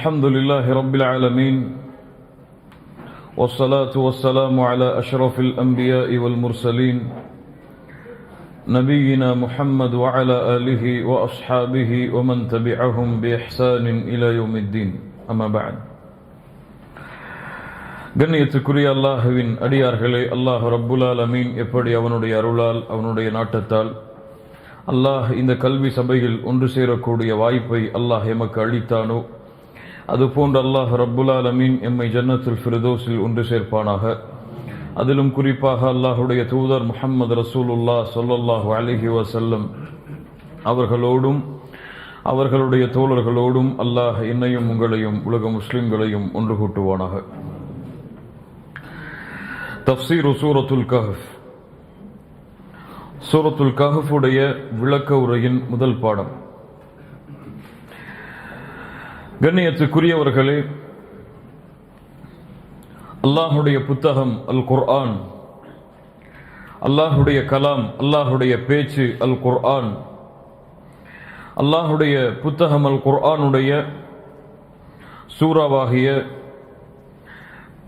الحمد لله رب العالمين والصلاة والسلام على أشرف الأنبياء والمرسلين نبينا محمد وعلى آله وأصحابه ومن تبعهم بإحسان إلى يوم الدين أما بعد கண்ணியத்துக்குரிய அல்லாஹ்வின் அடியார்களே, அல்லாஹ் ரப்புல் ஆலமீன் எப்படி அவனுடைய அருளால் அவனுடைய நாட்டத்தால் அல்லாஹ் இந்த கல்வி சபையில் ஒன்று சேரக்கூடிய வாய்ப்பை அல்லாஹ் எமக்கு அளித்தானோ அதுபோன்று அல்லாஹ் ரப்புல் ஆலமீன் எம்மை ஜன்னத்துல் ஃபிர்தௌஸில் ஒன்று சேர்ப்பானாக. அதிலும் குறிப்பாக அல்லாஹுடைய தூதர் முஹம்மது ரசூலுல்லாஹ் ஸல்லல்லாஹு அலைஹி வஸல்லம் அவர்களோடும் அவர்களுடைய தோழர்களோடும் அல்லாஹ் என்னையும் உங்களையும் உலக முஸ்லிம்களையும் ஒன்று கூட்டுவானாக. தஃப்சீர் சூரத்துல் கஹஃப். சூரத்துல் கஹஃபுடைய விளக்க உரையின் முதல் பாடம். கண்ணியத்துக்குரியவர்களே, அல்லாஹுடைய புத்தகம் அல் குர்ஆன், அல்லாஹுடைய கலாம், அல்லாஹுடைய பேச்சு அல் குர்ஆன், அல்லாஹுடைய புத்தகம் அல் குர்ஆனுடைய சூறாவாகிய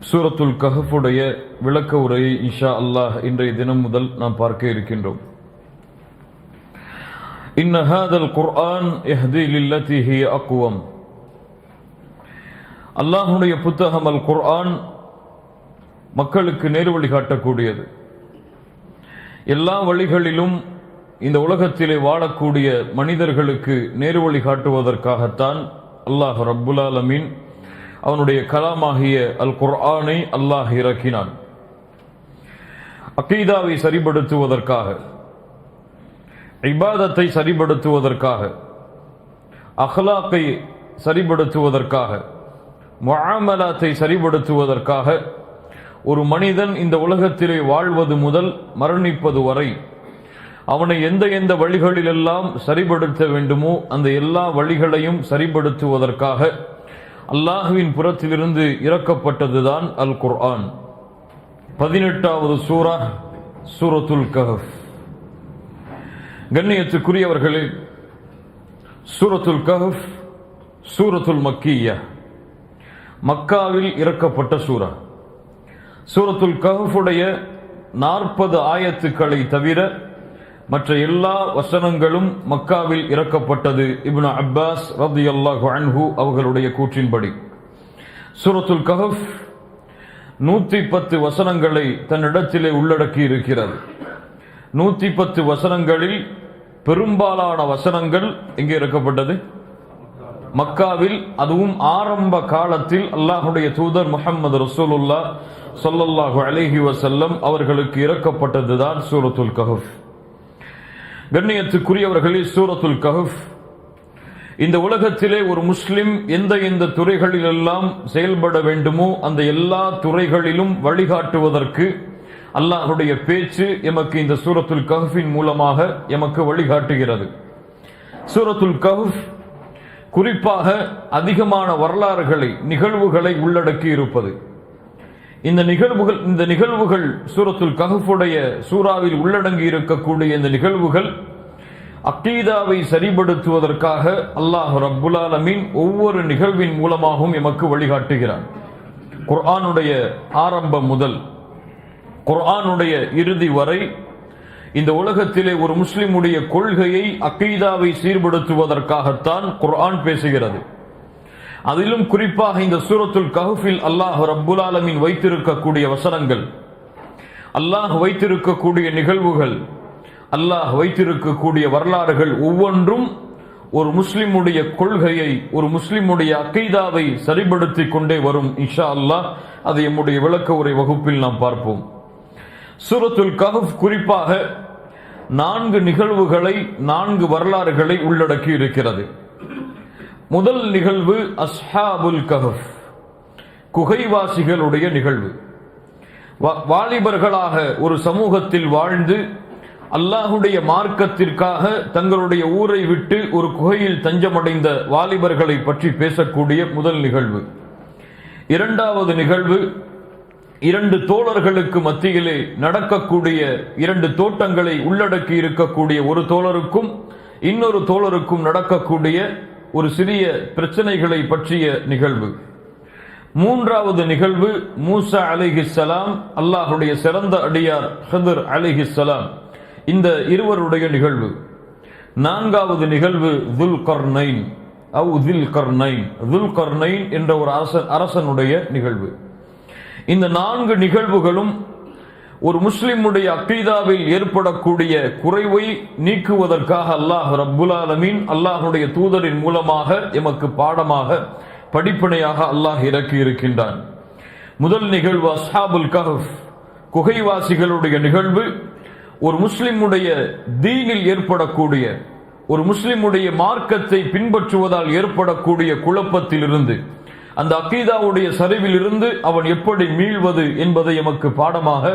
சூரத்துல் கஹஃபுடைய விளக்க உரையை இன்ஷா அல்லாஹ் இன்றைய தினம் முதல் நாம் பார்க்க இருக்கின்றோம். இன்ன ஹாதல் குர்ஆன் யஹ்தி லில்லதி ஹிய அக்வம். அல்லாஹுடைய புத்தகம் அல் குர்ஆன் மக்களுக்கு நேர்வழி காட்டக்கூடியது. எல்லா வழிகளிலும் இந்த உலகத்திலே வாழக்கூடிய மனிதர்களுக்கு நேர்வழி காட்டுவதற்காகத்தான் அல்லாஹ் ரப்புல் ஆலமீன் அவனுடைய கலாமாகிய அல் குர்ஆனை அல்லாஹ் இறக்கினான். அகீதாவை சரிபடுத்துவதற்காக, இபாதத்தை சரிபடுத்துவதற்காக, அஹ்லாக்கை சரிபடுத்துவதற்காக, முஆமலாத்தை சரிபடுத்துவதற்காக ஒரு மனிதன் இந்த உலகத்திலே வாழ்வது முதல் மரணிப்பது வரை அவனை எந்த எந்த வழிகளிலெல்லாம் சரிபடுத்த வேண்டுமோ அந்த எல்லா வழிகளையும் சரிபடுத்துவதற்காக அல்லாஹுவின் புறத்திலிருந்து இறக்கப்பட்டதுதான் அல் குர்ஆன். 18வது சூரா சூரத்துல் கஹஃப். கண்ணியத்துக்குரியவர்களே, சூரத்துல் கஹஃப் சூரத்துல் மக்கிய்யா, மக்காவில் இறக்கப்பட்ட சூரா. சூரத்துல் கஹஃபுடைய 40 ஆயத்துக்களை தவிர மற்ற எல்லா வசனங்களும் மக்காவில் இறக்கப்பட்டது. இப்னு அப்பாஸ் ரலியல்லாஹு அன்ஹு அவர்களுடைய கூற்றின்படி சூரத்துல் கஹஃப் 110 வசனங்களை தன்னிடத்திலே உள்ளடக்கி இருக்கிறது. 110 வசனங்களில் பெரும்பாலான வசனங்கள் எங்கே இறக்கப்பட்டது? மக்காவில். அதுவும் ஆரம்ப காலத்தில் அல்லாஹுடைய தூதர் முஹம்மது ரசூலுல்லாஹ் ஸல்லல்லாஹு அலைஹி வஸல்லம் அவர்களுக்கு இறக்கப்பட்டதுதான் சூரத்துல் கஹஃப். கண்ணியத்துக்குரியவர்களே, சூரத்துல் கஹஃப் இந்த உலகத்திலே ஒரு முஸ்லிம் எந்த எந்த துறைகளிலெல்லாம் செயல்பட வேண்டுமோ அந்த எல்லா துறைகளிலும் வழிகாட்டுவதற்கு அல்லாஹுடைய பேச்சு எமக்கு இந்த சூரத்துல் கஹ்ஃபின் மூலமாக எமக்கு வழிகாட்டுகிறது. சூரத்துல் கஹ்ஃப் குறிப்பாக அதிகமான வரலாறுகளை, நிகழ்வுகளை உள்ளடக்கி இருப்பது. இந்த நிகழ்வுகள் சூரத்துல் கஹ்ஃபுடைய சூறாவில் உள்ளடங்கி இருக்கக்கூடிய இந்த நிகழ்வுகள் அகீதாவை சரிபடுத்துவதற்காக அல்லாஹ் ரப்புல் ஆலமீன் ஒவ்வொரு நிகழ்வின் மூலமாகவும் எமக்கு வழிகாட்டுகிறான். குர்ஆனுடைய ஆரம்பம் முதல் குர்ஆனுடைய இறுதி வரை இந்த உலகத்திலே ஒரு முஸ்லிமுடைய கொள்கையை, அகீதாவை சீர்படுத்துவதற்காகத்தான் குர்ஆன் பேசுகிறது. அதிலும் குறிப்பாக இந்த சூரத்துல் கஹ்ஃபில் அல்லாஹ் ரப்புல் ஆலமீன் வைத்திருக்கக்கூடிய வசனங்கள், அல்லாஹ் வைத்திருக்கக்கூடிய நிகழ்வுகள், அல்லாஹ் வைத்திருக்கக்கூடிய வரலாறுகள் ஒவ்வொன்றும் ஒரு முஸ்லிமுடைய கொள்கையை, ஒரு முஸ்லிமுடைய அகீதாவை சரிபடுத்திக் கொண்டே வரும். இன்ஷா அல்லாஹ் அதை எம்முடைய விளக்க உரை வகுப்பில் நாம் பார்ப்போம். சூரத்துல் கஹ்ஃப் குறிப்பாக 4 நிகழ்வுகளை, 4 வரலாறுகளை உள்ளடக்கி இருக்கிறது. முதல் நிகழ்வு அஸ்ஹாபுல் கஹஃப், குகைவாசிகளுடைய நிகழ்வு. வாலிபர்களாக ஒரு சமூகத்தில் வாழ்ந்து அல்லாஹுடைய மார்க்கத்திற்காக தங்களுடைய ஊரை விட்டு ஒரு குகையில் தஞ்சமடைந்த வாலிபர்களை பற்றி பேசக்கூடிய முதல் நிகழ்வு. இரண்டாவது நிகழ்வு 2 தோழர்களுக்கு மத்தியிலே நடக்கக்கூடிய 2 தோட்டங்களை உள்ளடக்கி இருக்கக்கூடிய ஒரு தோழருக்கும் இன்னொரு தோழருக்கும் நடக்கக்கூடிய ஒரு சிறிய பிரச்சனைகளை பற்றிய நிகழ்வு. மூன்றாவது நிகழ்வு மூசா அலைஹிஸ்ஸலாம், அல்லாஹுடைய சிறந்த அடியார் ஹிதர் அலைஹிஸ்ஸலாம், இந்த இருவருடைய நிகழ்வு. நான்காவது நிகழ்வு துல்கர்னைன் என்ற ஒரு அரசனுடைய நிகழ்வு. இந்த 4 நிகழ்வுகளும் ஒரு முஸ்லிமுடைய அக்கீதாவில் ஏற்படக்கூடிய குறைவை நீக்குவதற்காக அல்லாஹ் ரப்புல் ஆலமீன் அல்லாஹுடைய தூதரின் மூலமாக எமக்கு பாடமாக படிப்பினையாக அல்லாஹ் இறக்கி இருக்கின்றான். முதல் நிகழ்வு அஸ்ஹாபுல் கஹஃப், குகைவாசிகளுடைய நிகழ்வு. ஒரு முஸ்லிமுடைய தீனில் ஏற்படக்கூடிய, ஒரு முஸ்லிமுடைய மார்க்கத்தை பின்பற்றுவதால் ஏற்படக்கூடிய குழப்பத்திலிருந்து, அந்த அக்கீதாவுடைய சரிவில் இருந்து அவன் எப்படி மீள்வது என்பதை எமக்கு பாடமாக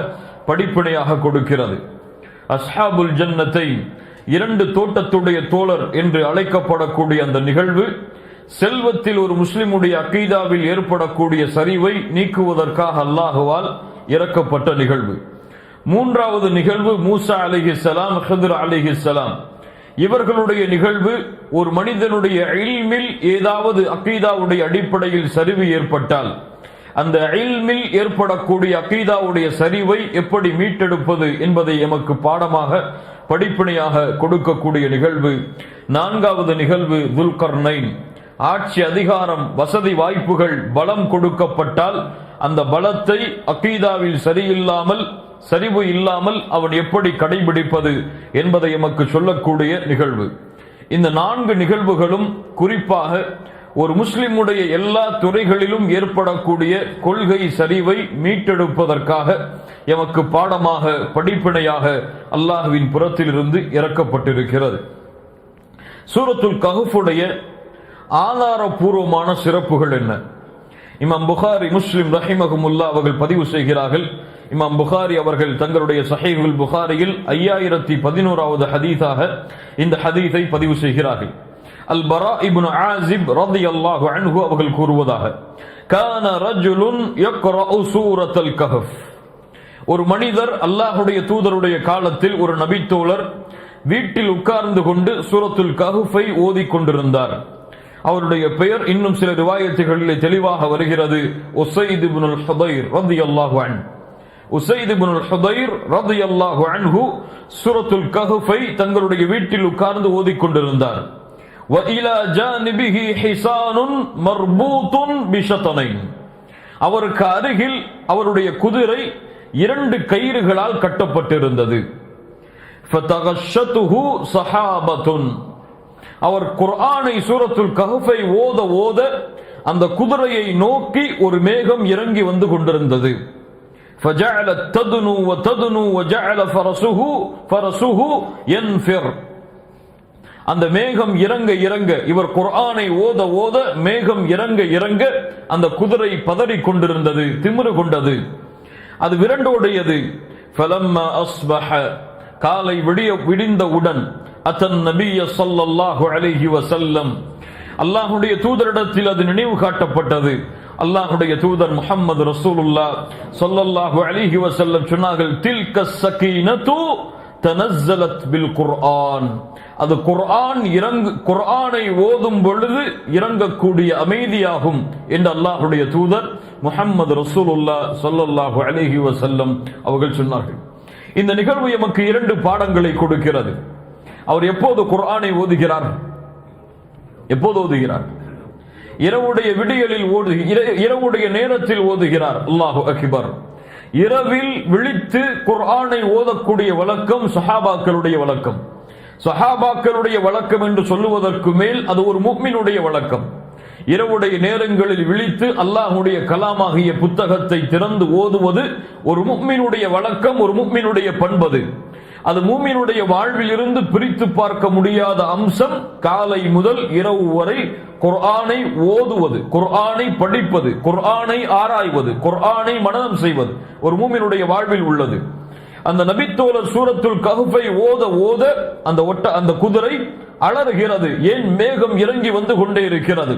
படிப்பினையாக கொடுக்கிறது. அஸ்ஹாபுல் ஜன்னத்தை, 2 தோட்டத்துடைய தோழர் என்று அழைக்கப்படக்கூடிய அந்த நிகழ்வு செல்வத்தில் ஒரு முஸ்லிமுடைய அக்கீதாவில் ஏற்படக்கூடிய சரிவை நீக்குவதற்காக அல்லாஹுவால் இறக்கப்பட்ட நிகழ்வு. மூன்றாவது நிகழ்வு மூசா அலைஹிஸ்ஸலாம், ஹிதர் அலைஹிஸ்ஸலாம், இவர்களுடைய நிகழ்வு. ஒரு மனிதனுடைய இல்மில் ஏதாவது அக்கீதாவுடைய அடிப்படையில் சரிவு ஏற்பட்டால் அந்த இல்மில் ஏற்படக்கூடிய அக்கீதாவுடைய சரிவை எப்படி மீட்டெடுப்பது என்பதை எமக்கு பாடமாக படிப்பினையாக கொடுக்கக்கூடிய நிகழ்வு. நான்காவது நிகழ்வு துல்கர்னைன், ஆட்சி அதிகாரம் வசதி வாய்ப்புகள் பலம் கொடுக்கப்பட்டால் அந்த பலத்தை அக்கீதாவில் சரியில்லாமல் சரிவு இல்லாமல் அவன் எப்படி கடைபிடிப்பது என்பதை எமக்கு சொல்லக்கூடிய நிகழ்வு. இந்த 4 நிகழ்வுகளும் குறிப்பாக ஒரு முஸ்லிமுடைய எல்லா துறைகளிலும் ஏற்படக்கூடிய கொள்கை சரிவை மீட்டெடுப்பதற்காக எமக்கு பாடமாக படிப்பினையாக அல்லாஹ்வின் புறத்திலிருந்து இறக்கப்பட்டிருக்கிறது. சூரத்துல் கஹஃபுடைய ஆதாரபூர்வமான சிறப்புகள் என்ன? இமாம் புகாரி, முஸ்லிம் ரஹிமஹுமுல்லா அவர்கள் பதிவு செய்கிறார்கள். இமாம் புகாரி அவர்கள் தங்களுடைய ஸஹீஹுல் புகாரியில் 5011வது ஹதீஸாக இந்த ஹதீஸை பதிவு செய்கிறார்கள். அல் பரா இப்னு ஆஸிப் ரலியல்லாஹு அன்ஹு அவர்கள் கூறுவதாக, கான ரஜுலுன் யக்ரஉ சூரத்துல் கஹஃப், ஒரு மனிதர் அல்லாஹ்வுடைய தூதருடைய காலத்தில் ஒரு நபித்தோழர் வீட்டில் உட்கார்ந்து கொண்டு சூரத்துல் கஹஃபை ஓதிக் கொண்டிருந்தார். அவருடைய பெயர் இன்னும் சில ரிவாயத்துகளிலே தெளிவாக வருகிறது, உஸைத் இப்னுல் ஹுதைர் ரலியல்லாஹு அன்ஹு. உஸைத் இப்னுல் ஹுதைர் ரலியல்லாஹு அன்ஹு சூரத்துல் கஹஃபை தங்களுடைய வீட்டில் உட்கார்ந்து ஓதிக் கொண்டிருந்தார். வ இலா ஜானிபிஹி ஹிசானுன் மர்பூத்துன் பிஷதனைன், அவருக்கு அருகில் அவருடைய குதிரை 2 கயிறுகளால் கட்டப்பட்டிருந்தது. ஃபதகஷதுஹு ஸஹாபத்துன், அவர் குர்ஆனை சூரத்துல் கஹஃபை ஓத ஓத அந்த குதிரையை நோக்கி ஒரு மேகம் இறங்கி வந்து கொண்டிருந்தது. فجعلت تدنو وتدنو وجعل فرسه ينفر, அந்த மேகம் இறங்க இறங்க, இவர் குர்ஆனை ஓத ஓத மேகம் இறங்க இறங்க அந்த குதிரை பதறிக் கொண்டிருந்தது, திமிரு கொண்டது, அது விரண்டோடியது. فلما أصبح, காலை விடிந்தவுடன் அத்தன் நபிய ஸல்லல்லாஹு அலைஹி வஸல்லம், அல்லாஹ்வுடைய தூதரிடத்தில் அது நினைவு காட்டப்பட்டது. அல்லாஹ்வுடைய தூதர் முஹம்மது ரசூலுல்லாஹ் ஸல்லல்லாஹு அலைஹி வஸல்லம் சொன்னார்கள், தில்க ஸகீனத்து தனஸ்ஸலத் பில் குர்ஆன், அது குர்ஆனை ஓதும் பொழுது இறங்கக்கூடிய அமைதியாகும் என்று அல்லாஹ்வுடைய தூதர் முஹம்மது ரசூலுல்லாஹ் ஸல்லல்லாஹு அலைஹி வஸல்லம் அவர்கள் சொன்னார்கள். இந்த நிகழ்வு எமக்கு 2 பாடங்களை கொடுக்கிறது. அவர் எப்போது குர்ஆனை ஓதுகிறார்? எப்போது ஓதுகிறார்? இரவுடைய விடியலில் இரவுடைய நேரத்தில் ஓதுகிறார். அல்லாஹு அக்பர். இரவில் விழித்து குர்ஆனை ஓதக்கூடிய வழக்கம் சஹாபாக்களுடைய வழக்கம். சஹாபாக்களுடைய வழக்கம் என்று சொல்லுவதற்கு மேல் அது ஒரு முஃமினுடைய வழக்கம். இரவுடைய நேரங்களில் விழித்து அல்லாஹ்வுடைய கலாமாகிய புத்தகத்தை திறந்து ஓதுவது ஒரு முஃமினுடைய வழக்கம், ஒரு முஃமினுடைய பண்பது. அது மூமினுடைய வாழ்வில் இருந்து பிரித்து பார்க்க முடியாத அம்சம். காலை முதல் இரவு வரை குர்ஆனை ஓதுவது, குர்ஆனை படிப்பது, குர்ஆனை ஆராய்வது, குர்ஆனை மனனம் செய்வது ஒரு மூமினுடைய வாழ்வில் உள்ளது. அந்த நபித்தோழர் சூரத்துல் கஹஃபை ஓத ஓத அந்த குதிரை அலறுகிறது. ஏன் மேகம் இறங்கி வந்து கொண்டே இருக்கிறது?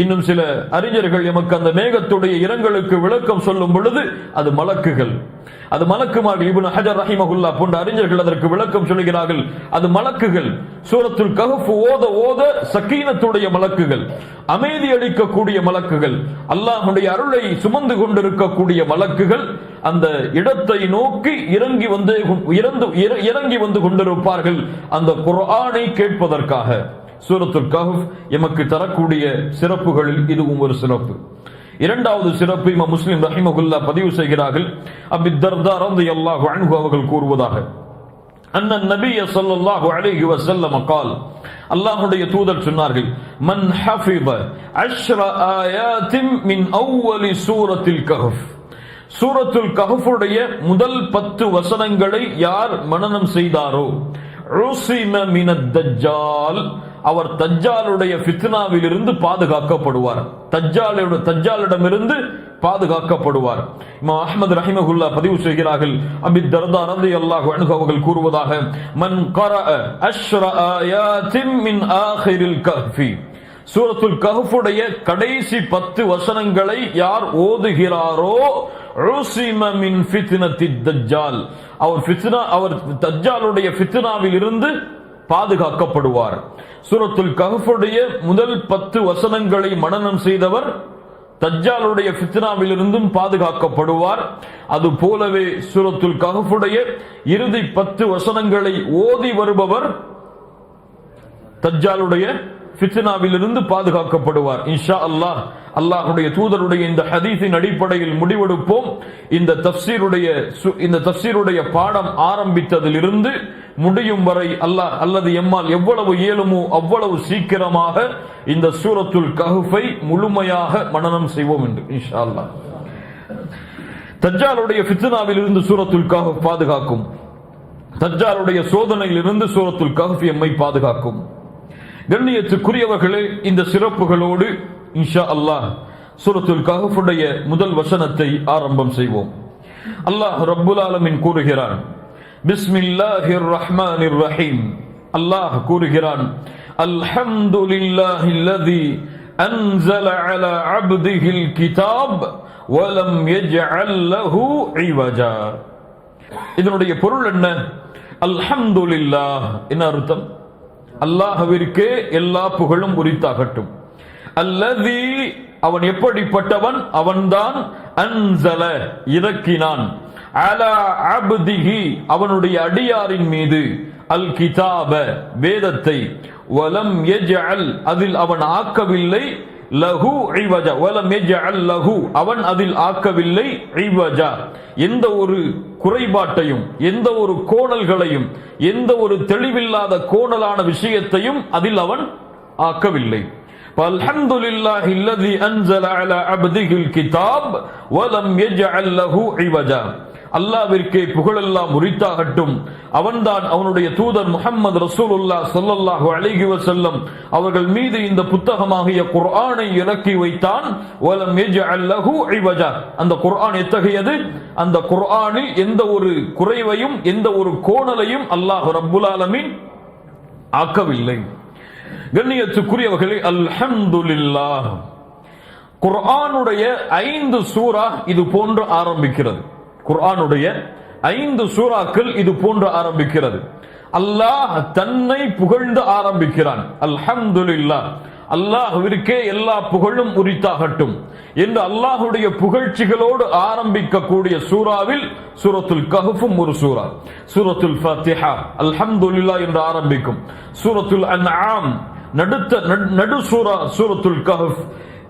இன்னும் சில அறிஞர்கள் எமக்கு அந்த மேகத்துடைய இரங்கலுக்கு விளக்கம் சொல்லும் பொழுது அது மலக்குகள், அது மலக்குமார்கள். இப்னு ஹஜர் ரஹிமஹுல்லாஹ் போன்ற அறிஞர்கள் அதற்கு விளக்கம் சொல்கிறார்கள், அது மலக்குகள். சூரத்துல் கஹஃப் ஓத ஓத சக்கீனத்துடைய மலக்குகள், அமைதி அளிக்கக்கூடிய மலக்குகள், அல்லாஹ்வுடைய அருளை சுமந்து கொண்டிருக்கக்கூடிய மலக்குகள் அந்த இடத்தை நோக்கி இறங்கி வந்து கொண்டிருப்பார்கள் அந்த குர்ஆனை கேட்பதற்காக. சூரத்துல் கஹஃப் எமக்கு தரக்கூடிய சிறப்புகளில் இதுவும் ஒரு சிறப்பு. இரண்டாவது சிறப்பு இமாம் முஸ்லிம் ரஹிமஹுல்லாஹ் பதிவு செய்கிறார்கள். அபூ தர்தா ரலியல்லாஹு அன்ஹு அவர்கள் கூறுவதாக, அன்னன் நபிய ஸல்லல்லாஹு அலைஹி வஸல்லம் قال, அல்லாஹ்வுடைய தூதர் சொன்னார்கள், மன் ஹஃபித 10 ஆயாத்தின் மின் அவ்வலி சூரத்தில் கஹஃப், சூரத்துல் கஹஃபுடைய முதல் 10 வசனங்களை யார் மனனம் செய்தாரோ, உஸிம மினத் தஜ்ஜால், அவர் தஜ்ஜாலுடைய ஃபித்னாவில் இருந்து பாதுகாக்கப்படுவார், தஜ்ஜாலிடமிருந்து பாதுகாக்கப்படுவார். இமாம் அஹ்மத் ரஹிமஹுல்லாஹ் பதிவு செய்கிறார்கள், அபூ தர்தா ரலியல்லாஹு அன்ஹு அவர்கள் கூறுவதாக, மன் கரஅ 10 ஆயாத்தின் மின் ஆகிரில் கஹ்ஃபி, சூரத்துல் கஹ்ஃபுடைய கடைசி 10 வசனங்களை யார் ஓதுகிறாரோ, உஸிம மின் ஃபித்னத்தித் தஜ்ஜால், அவர் தஜ்ஜாலுடைய ஃபித்னாவில் இருந்து பாதுகாக்கப்படுவார். சூரத்துல் கஹ்ஃபுடைய முதல் 10 வசனங்களை மனனம் செய்தவர் தஜ்ஜாலுடைய ஃபித்னாவில் இருந்தும் பாதுகாக்கப்படுவார். அது போலவே சூரத்துல் கஹ்ஃபுடைய இறுதி 10 வசனங்களை ஓதி வருபவர் தஜ்ஜாலுடைய ஃபித்னாவில் இருந்து பாதுகாக்கப்படுவார். இன்ஷா அல்லாஹ் அல்லாஹ்வுடைய தூதருடைய இந்த ஹதீஸின் அடிப்படையில் முடிவெடுப்போம். இந்த தஃப்சீருடைய பாடம் ஆரம்பித்ததிலிருந்து முடியும் வரை அல்லாஹ் அல்லது எம்மால் எவ்வளவு இயலுமோ அவ்வளவு சீக்கிரமாக இந்த சூரத்துல் கஹ்ஃபை முழுமையாக மனனம் செய்வோம் என்று இன்ஷா அல்லாஹ். தஜ்ஜாலுடைய ஃபித்னாவில் இருந்து சூரத்துல் கஹ்ஃப் பாதுகாக்கும், தஜ்ஜாலுடைய சோதனையில் இருந்து சூரத்துல் கஹ்ஃப் எம்மை பாதுகாக்கும். கண்ணியத்துக்குரியவர்களே, இந்த சிறப்புகளோடு இன்ஷா அல்லாஹ் சூரத்துல் கஹ்ஃபுடைய முதல் வசனத்தை ஆரம்பம் செய்வோம். அல்லாஹ் ரப்புல் ஆலமீன் கூறுகிறான், பிஸ்மில்லாஹிர் ரஹ்மானிர் ரஹீம். அல்லாஹ் கூறுகிறான், அல்ஹம்துலில்லாஹில்லதி அன்ஸல அலா அப்திஹில் கிதாப் வலம் யஜ்அல் லஹு இவஜா. இதனுடைய பொருள் என்ன? அல்ஹம்துலில்லாஹ் என்ன அர்த்தம்? அல்லாஹ்விற்கே எல்லா புகழும் உரித்தாகட்டும். அல்லதி, அவன் எப்படிப்பட்டவன்? அவன்தான் அன்ஸல இறக்கினான், அலா அப்திஹி அவனுடைய அடியாரின் மீது, அல் கிதாப வேதத்தை, வலம் யஜ்அல் அதில் அவன் ஆக்கவில்லை, லஹு இவஜா வலம் யஜ்அல் லஹு அவன் அதில் ஆக்கவில்லை, இவஜா எந்த ஒரு குறைபாட்டையும் எந்த ஒரு கோணல்களையும் எந்த ஒரு தெளிவில்லாத கோணலான விஷயத்தையும் அதில் அவன் ஆக்கவில்லை. அல்ஹம்துலில்லாஹில்லதி அன்ஸல அலா அப்திஹில் கிதாப் வலம் யஜ்அல் லஹு இவஜா. அல்லாஹ்விற்கே புகழெல்லாம் உரித்தாகட்டும். அவன்தான் அவனுடைய தூதர் முஹம்மது ரசூலுல்லாஹ் ஸல்லல்லாஹு அலைஹி வஸல்லம் அவர்கள் மீது இந்த புத்தகமாகிய குர்ஆனை இறக்கி வைத்தான். வலம் யஜ்அல் லஹு இவஜா. அந்த குர்ஆன் எத்தகையது? அந்த குர்ஆனில் எந்த ஒரு குறைவையும் எந்த ஒரு கோணலையும் அல்லாஹ் ரப்புல் ஆலமீன் ஆக்கவில்லை. கண்ணியத்துக்குரியவர்களே, அல்ஹம்துலில்லாஹ். குர்ஆனுடைய 5 சூரா இது போன்று ஆரம்பிக்கிறது. குர்ஆனுடைய 5 சூறாக்கள் இது போன்று ஆரம்பிக்கிறது. அல்லாஹ் தன்னை புகழ்ந்து ஆரம்பிக்கிறான். அல்ஹம்துலில்லாஹ், அல்லாஹ்விற்கே எல்லா புகழும் உரித்தாகட்டும் என்று அல்லாஹ்வுடைய புகழ்ச்சிகளோடு ஆரம்பிக்கக்கூடிய சூறாவில் சூரத்துல் கஹ்ஃபும் ஒரு சூரா. சூரத்துல் ஃபாத்திஹா அல்ஹம்துலில்லாஹ் என்று ஆரம்பிக்கும். சூரத்துல் அன்ஆம் நடு சூரா சூரத்துல் கஹ்ஃப்,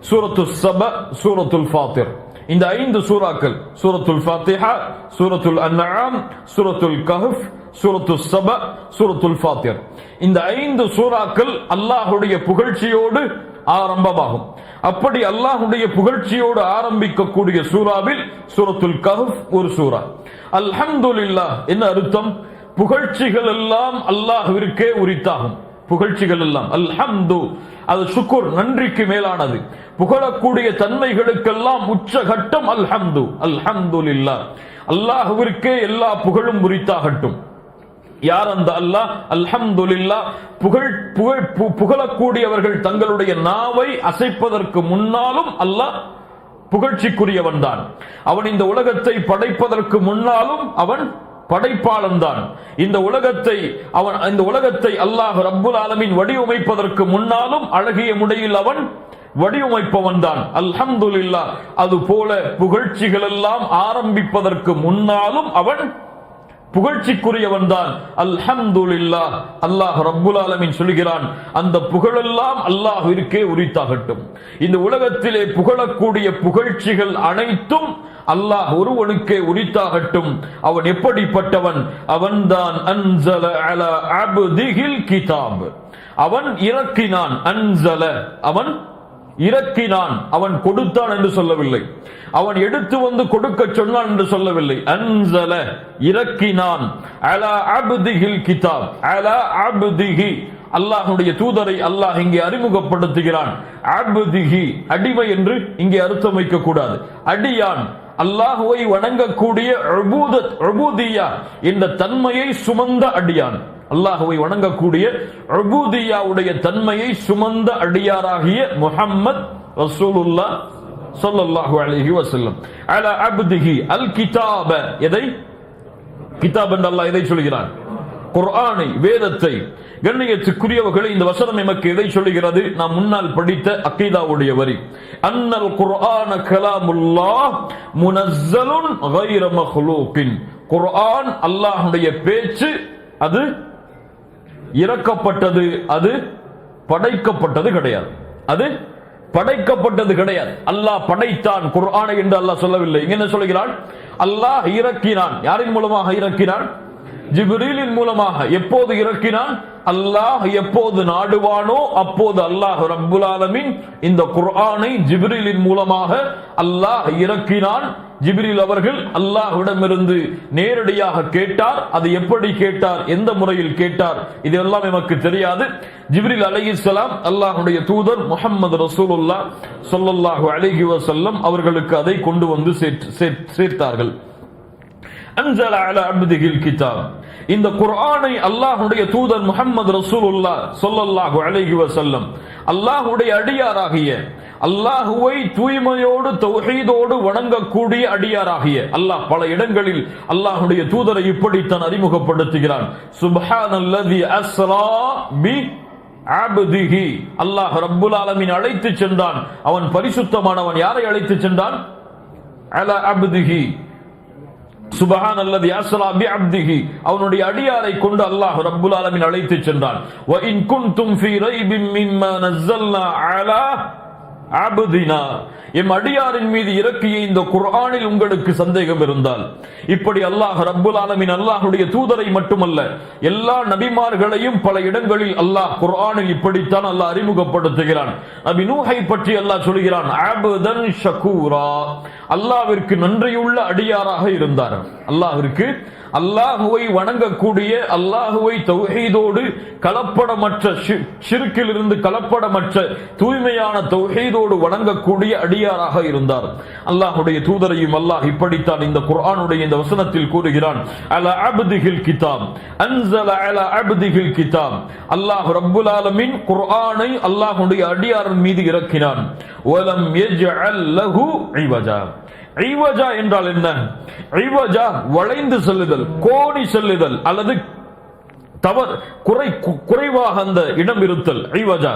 சூரத்துல் சப, சூரத்துல் ஃபாத்திர். இந்த 5 சூறாக்கள் சூரத்துல் ஃபாத்திஹா, சூரத்துல் அன்ஆம், சூரத்துல் கஹ்ஃப், சூரத்துல் சப, சூரத்துல் ஃபாத்திர். இந்த 5 சூறாக்கள் அல்லாஹ்வுடைய புகழ்ச்சியோடு ஆரம்பமாகும். அப்படி அல்லாஹ்வுடைய புகழ்ச்சியோடு ஆரம்பிக்கக்கூடிய சூறாவில் சூரத்துல் கஹ்ஃப் ஒரு சூரா. அல்ஹம்துலில்லாஹ் என்ன அர்த்தம்? புகழ்ச்சிகள் எல்லாம் அல்லாஹ்விற்கே உரித்தாகும். புகழ்ச்சிகள் எல்லாம் அல்ஹம்து, அது ஷுக்ர், நன்றிக்கு மேலானது. புகழக்கூடிய தன்மைகளுக்கெல்லாம் உச்சகட்டம் அல்ஹம்து. அல்ஹம்துலில்லாஹ், அல்லாஹ்விற்கே எல்லா புகழும் உரித்தாகட்டும். யார் அந்த அல்லாஹ்? அல்ஹம்துலில்லாஹ், புகழக்கூடியவர்கள் தங்களுடைய நாவை அசைப்பதற்கு முன்னாலும் அல்லாஹ் புகழ்ச்சிக்குரியவன் தான். அவன் இந்த உலகத்தை படைப்பதற்கு முன்னாலும் அவன் படைப்பாளன் தான். இந்த உலகத்தை அல்லாஹ் ரப்புல் ஆலமீன் வடிவமைப்பதற்கு முன்னாலும் அழகிய முறையில் அவன் வடிவமைப்பவன் தான். அல்ஹம்துலில்லாஹ், அது போல புகழ்ச்சிகள் எல்லாம் ஆரம்பிப்பதற்கு முன்னாலும் அவன் புகழ்ச்சிக்குரியவன் தான். அல்ஹம்துலில்லாஹ், அல்லாஹ் ரப்புல் ஆலமீன் சொல்கிறான், அந்த புகழெல்லாம் அல்லாஹ்விற்கே உரித்தாகட்டும். இந்த உலகத்திலே புகழக்கூடிய புகழ்ச்சிகள் அனைத்தும் அல்லாஹ் ஒருவனுக்கே உரித்தாகட்டும். அவன் எப்படிப்பட்டவன்? அவன்தான் அன்ஸல அலா அப்திஹில் கிதாப், அவன் இறக்கினான். அன்ஸல, அவன் இறக்கினான், அவன் கொடுத்தான் என்று சொல்லவில்லை. அவன் எடுத்து வந்து கொடுக்க சொன்னான் என்று சொல்லவில்லை. அன்ஸல, இறக்கினான். அலா அப்திஹில் கிதாப், அலா அப்திஹி, அல்லாஹ்வுடைய தூதரை அல்லாஹ் இங்கே அறிமுகப்படுத்துகிறான். அப்திஹி, அடிமை என்று இங்கே அர்த்தம் வைக்க கூடாது. அடியான், அல்லாஹ்வை வணங்கக்கூடிய உபூதியா என்ற தன்மையை சுமந்த அடியான். அல்லாஹ்வை வணங்கக்கூடிய உபூதியாவுடைய தன்மையை சுமந்த அடியாராகிய முஹம்மத் ரசூலுல்லாஹ் ஸல்லல்லாஹு அலைஹி வஸல்லம். அலா அப்திஹி அல் கிதாப, எதை கிதாப் என்று அல்லாஹ் எதை சொல்கிறான்? குர்ஆனை, வேதத்தை. கண்ணியத்துக்குரியவர்களே, இந்த வசனம் எமக்கு எதை சொல்லுகிறது? நாம் முன்னால் படித்த அகீதாவுடைய வரி, அன்னல் குர்ஆன கலாமுல்லாஹ் முனஸ்ஸலுன் கைர மக்லூகின். குர்ஆன் அல்லாஹ்வுடைய பேச்சு, அது இறக்கப்பட்டது, அது படைக்கப்பட்டது கிடையாது. அது படைக்கப்பட்டது கிடையாது. அல்லாஹ் படைத்தான் குர்ஆனை என்று அல்லாஹ் சொல்லவில்லை. என்ன சொல்கிறான்? அல்லாஹ் இறக்கினான். யாரின் மூலமாக இறக்கினான்? ஜிப்ரீலின் மூலமாக. எப்போது இறக்கினான்? அல்லாஹ் எப்போது நாடுவானோ அப்போது அல்லாஹ் ரப்புல் ஆலமீன் இந்த குர்ஆனை ஜிப்ரீலின் மூலமாக அல்லாஹ் இறக்கினான். ஜிப்ரீல் அவர்கள் அல்லாஹ்விடமிருந்து நேரடியாக கேட்டார். அது எப்படி கேட்டார், எந்த முறையில் கேட்டார், இதெல்லாம் நமக்கு தெரியாது. ஜிப்ரீல் அலைஹிஸ்ஸலாம் அல்லாஹ்வுடைய தூதர் முஹம்மது ரசூலுல்லாஹ் ஸல்லல்லாஹு அலைஹி வஸல்லம் அவர்களுக்கு அதை கொண்டு வந்து சேர்த்தார்கள். அன்ஸல அலா அப்திஹில் கிதாப், இந்த குர்ஆனை அல்லாஹ்வுடைய தூதர் முஹம்மது ரசூலுல்லாஹ் ஸல்லல்லாஹு அலைஹி வஸல்லம் அல்லாஹ்வுடைய அடியாராகிய, அல்லாஹ்வை தூய்மையோடு தௌஹீதோடு வணங்கக்கூடிய அடியாராகிய அல்லாஹ் பல இடங்களில் அல்லாஹ்வுடைய தூதரை இப்படித்தான் அறிமுகப்படுத்துகிறான். சுப்ஹானல்லதி அஸ்ரா பி அப்திஹி, அல்லாஹ் ரப்புல் ஆலமீன் அழைத்து சென்றான். அவன் பரிசுத்தமானவன். யாரை அழைத்து சென்றான்? அலா அப்திஹி, சுப்ஹானல்லதி அஸ்ரா பி அப்திஹி, அவனுடைய அடியாரை கொண்டு அல்லாஹ் ரப்புல் ஆலமீன் அழைத்து சென்றான். வ இன் குன்தும் ஃபீ ரைபின் மிம்மா நஸல்னா அலா அப்தினா, எம் அடியாரின் மீது இறக்கிய இந்த குர்ஆனில் உங்களுக்கு சந்தேகம் இருந்தால், இப்படி அல்லாஹ் ரப்புல் ஆலமீன் அல்லாஹ்வுடைய தூதரை மட்டுமல்ல எல்லா நபிமார்களையும் பல இடங்களில் அல்லாஹ் குர்ஆனில் இப்படித்தான் அல்லாஹ் அறிமுகப்படுத்துகிறான். நபி நூஹை பற்றி அல்லாஹ் சொல்கிறான், அப்தன் ஷகூரா, அல்லாஹ்விற்கு நன்றியுள்ள அடியாராக இருந்தார். அல்லாஹ்விற்கு, அல்லாஹ்வை வணங்கக்கூடிய, அல்லாஹ்வை தௌஹீதோடு கலப்படமற்ற, ஷிர்கிலிருந்து கலப்படமற்ற தூய்மையான தௌஹீதோடு வணங்கக்கூடிய அடியாராக இருந்தார். அல்லாஹ்வுடைய தூதரையும் அல்லாஹ் இப்படித்தான் இந்த குர்ஆனுடைய இந்த வசனத்தில் கூறுகிறான். அலா அப்திஹில் கிதாப், அன்ஸல அலா அப்திஹில் கிதாப், அல்லாஹ் ரப்புல் ஆலமீன் குர்ஆனை அல்லாஹ்வுடைய அடியாரின் மீது இறக்கினான். வலம் யஜ்அல் லஹு இவஜா, ஐவஜா என்றால் என்ன? ஐவஜா வளைந்து செல்லுதல், கோணி செல்லுதல், அல்லது குறைவாக அந்த இடம் இருத்தல். ஐவஜா.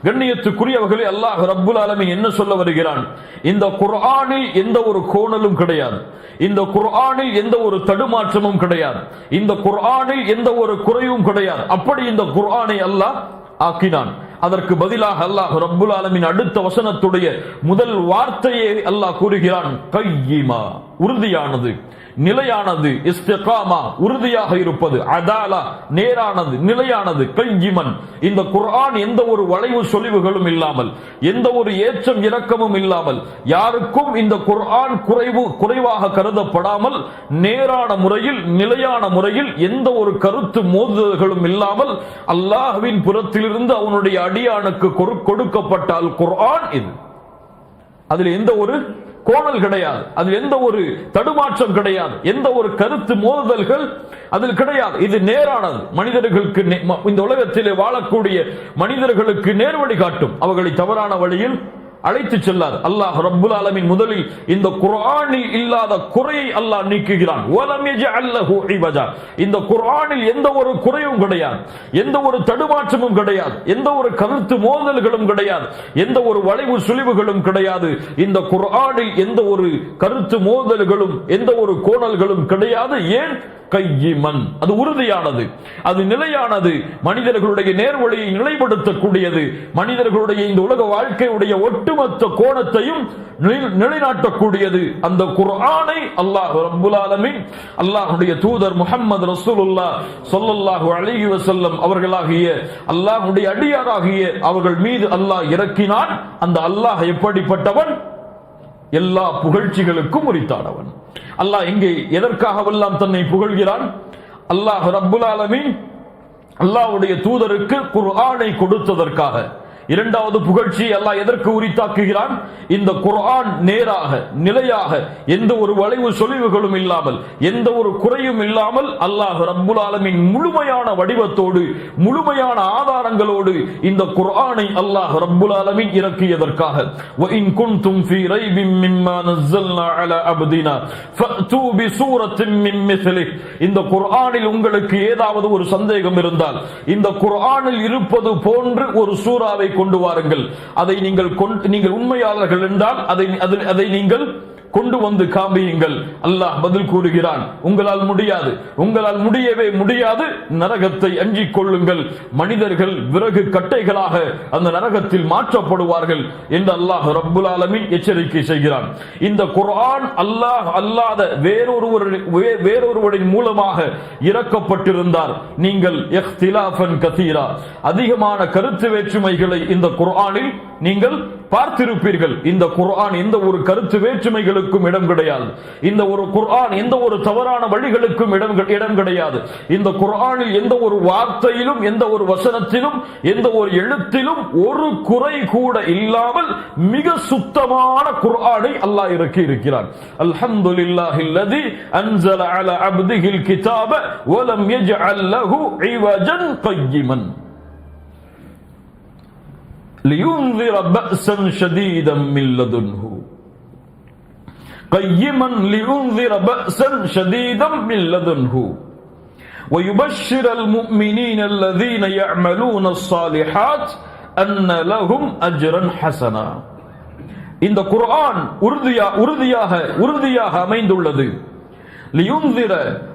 கண்ணியத்துக்குரியவர்களே, அல்லாஹ் ரப்புல் ஆலமீன் என்ன சொல்ல வருகிறான்? இந்த குர்ஆனில் எந்த ஒரு கோணலும் கிடையாது. இந்த குர்ஆனில் எந்த ஒரு தடுமாற்றமும் கிடையாது. இந்த குர்ஆனில் எந்த ஒரு குறைவும் கிடையாது. அப்படி இந்த குர்ஆனை அல்லாஹ் ஆக்கினான். அதற்கு பதிலாக அல்லாஹ் ரப்புல் ஆலமீன் அடுத்த வசனத்துடைய முதல் வார்த்தையை அல்லாஹ் கூறுகிறான், கையிமா, உறுதியானது, நிலையானது, இஸ்திகாமா, உறுதியாக இருப்பது, அதாலா, நேரானது, நிலையானது, கையிமன். இந்த குர்ஆன் எந்த ஒரு வளைவு சொலிவுகளும் இல்லாமல், எந்த ஒரு ஏற்றம் இறக்கமும் இல்லாமல், யாருக்கும் இந்த குர்ஆன் குறைவாக கருதப்படாமல், நேரான முறையில், நிலையான முறையில், எந்த ஒரு கருத்து மோதுதல்களும் இல்லாமல் அல்லாஹ்வின் புறத்திலிருந்து அவனுடைய அடியானுக்கு கொடுக்கப்பட்ட அல் குர்ஆன் இது. அதில் எந்த ஒரு கோணல் கிடையாது, அதில் எந்த ஒரு தடுமாற்றம் கிடையாது, எந்த ஒரு கருத்து மோதல்கள் அதில் கிடையாது. இது நேரானது. மனிதர்களுக்கு இந்த உலகத்திலே வாழக்கூடிய மனிதர்களுக்கு நேர்வழி காட்டும், அவர்களை தவறான வழியில் அழைத்து செல்லாது. அல்லாஹ் ரப்புல் ஆலமீன் முதலில் இந்த குர்ஆனில் இல்லாத குறையை அல்லாஹ் நீக்குகிறான். வலம் யஜஅல் லஹு இவஜா. இந்த குர்ஆனில் எந்த ஒரு குறையும் கிடையாது, எந்த ஒரு தடுமாற்றமும் கிடையாது, எந்த ஒரு கருத்து மோதல்களும் கிடையாது, எந்த ஒரு வளைவு சுழிவுகளும் கிடையாது. இந்த குர்ஆனில் எந்த ஒரு கருத்து மோதல்களும் எந்த ஒரு கோணல்களும் கிடையாது. ஏன்? கையிமன், அது உறுதியானது, அது நிலையானது, மனிதர்களுடைய நேர்வழியை நிலைப்படுத்தக்கூடியது, மனிதர்களுடைய இந்த உலக வாழ்க்கையுடைய ஒட்டுமொத்த கோணத்தையும் நிலைநாட்டக்கூடியது. அந்த குர்ஆனை அல்லாஹ் ரப்புல் ஆலமீன் அல்லாஹ்வுடைய தூதர் முஹம்மது ரசூலுல்லாஹ் ஸல்லல்லாஹு அலைஹி வஸல்லம் அவர்களாகிய அல்லாஹ்வுடைய அடியாராகிய அவர்கள் மீது அல்லாஹ் இறக்கினான். அந்த அல்லாஹ் எப்படிப்பட்டவன்? எல்லா புகழ்ச்சிகளுக்கும் உரித்தானவன். அல்லாஹ் இங்கே எதற்காகவெல்லாம் தன்னை புகழ்கிறான்? அல்லாஹ் ரப்புல் ஆலமீன் அல்லாஹ்வுடைய தூதருக்கு குர்ஆனை கொடுத்ததற்காக. இரண்டாவது புகழ்ச்சி அல்லாஹ் எதற்கு உரித்தாக்குகிறான்? இந்த குர்ஆன் நேராக நிலையாக எந்த ஒரு வளைவு சொலிவுகளும் இல்லாமல் எந்த ஒரு குறையும் இல்லாமல் அல்லாஹ் ரப்புல் ஆலமீன் முழுமையான வடிவத்தோடு முழுமையான ஆதாரங்களோடு இந்த குர்ஆனை அல்லாஹ் ரப்புல் ஆலமீன் இறக்கியதற்காக. வ இன் குன்தும் ஃபீ ரைபின் மிம்மா நஸல்னா அலா அப்தினா ஃபஅது பிசூரத்தின் மின் மிஸ்லிஹ். இந்த குர்ஆனில் உங்களுக்கு ஏதாவது ஒரு சந்தேகம் இருந்தால் இந்த குர்ஆனில் இருப்பது போன்று ஒரு சூராவை கொண்டு வாருங்கள். அதை நீங்கள் உண்மையாளர்கள் என்றால் அதை நீங்கள் கொண்டு வந்து காமியுங்கள். அல்லாஹ் பதில் கூறுகிறான், உங்களால் முடியாது, உங்களால் முடியவே முடியாது, நரகத்தை அஞ்சிக் கொள்ளுங்கள், மனிதர்கள் விறகு கட்டைகளாக அந்த நரகத்தில் மாற்றப்படுவார்கள் என்று அல்லாஹ் ரப்புல் ஆலமீன் எச்சரிக்கை செய்கிறான். இந்த குர்ஆன் அல்லாஹ் அல்லாத வேறொருவரின் மூலமாக இறக்கப்பட்டிருந்தார் நீங்கள் இக்திலாஃபன் கதீரா அதிகமான கருத்து வேற்றுமைகளை இந்த குர்ஆனில் நீங்கள் பார்த்திருப்பீர்கள். இந்த குர்ஆன் எந்த ஒரு கருத்து வேற்றுமைகளுக்கும் இடம் கிடையாது. இந்த ஒரு குர்ஆன் எந்த ஒரு தவறான வழிகளுக்கும் இடம் கிடையாது. இந்த குர்ஆனில் எந்த ஒரு வார்த்தையிலும் எந்த ஒரு வசனத்திலும் எந்த ஒரு எழுத்திலும் ஒரு குறை கூட இல்லாமல் மிக சுத்தமான குர்ஆனை அல்லாஹ் இறக்கி இருக்கிறான். அல்ஹம்துலில்லாஹில்லதி அன்ஸல அலா அப்திஹில் கிதாப வ லம் யஜஅல் லஹு இவஜன் கையிமன் لينذر بأسا شديدا من لدنه قيما لينذر بأسا شديدا من لدنه ويبشر المؤمنين الذين يعملون الصالحات أن لهم أجرا حسنا. இந்த குர்ஆன் உறுதியாக அமைந்துள்ளது. லியுன்திர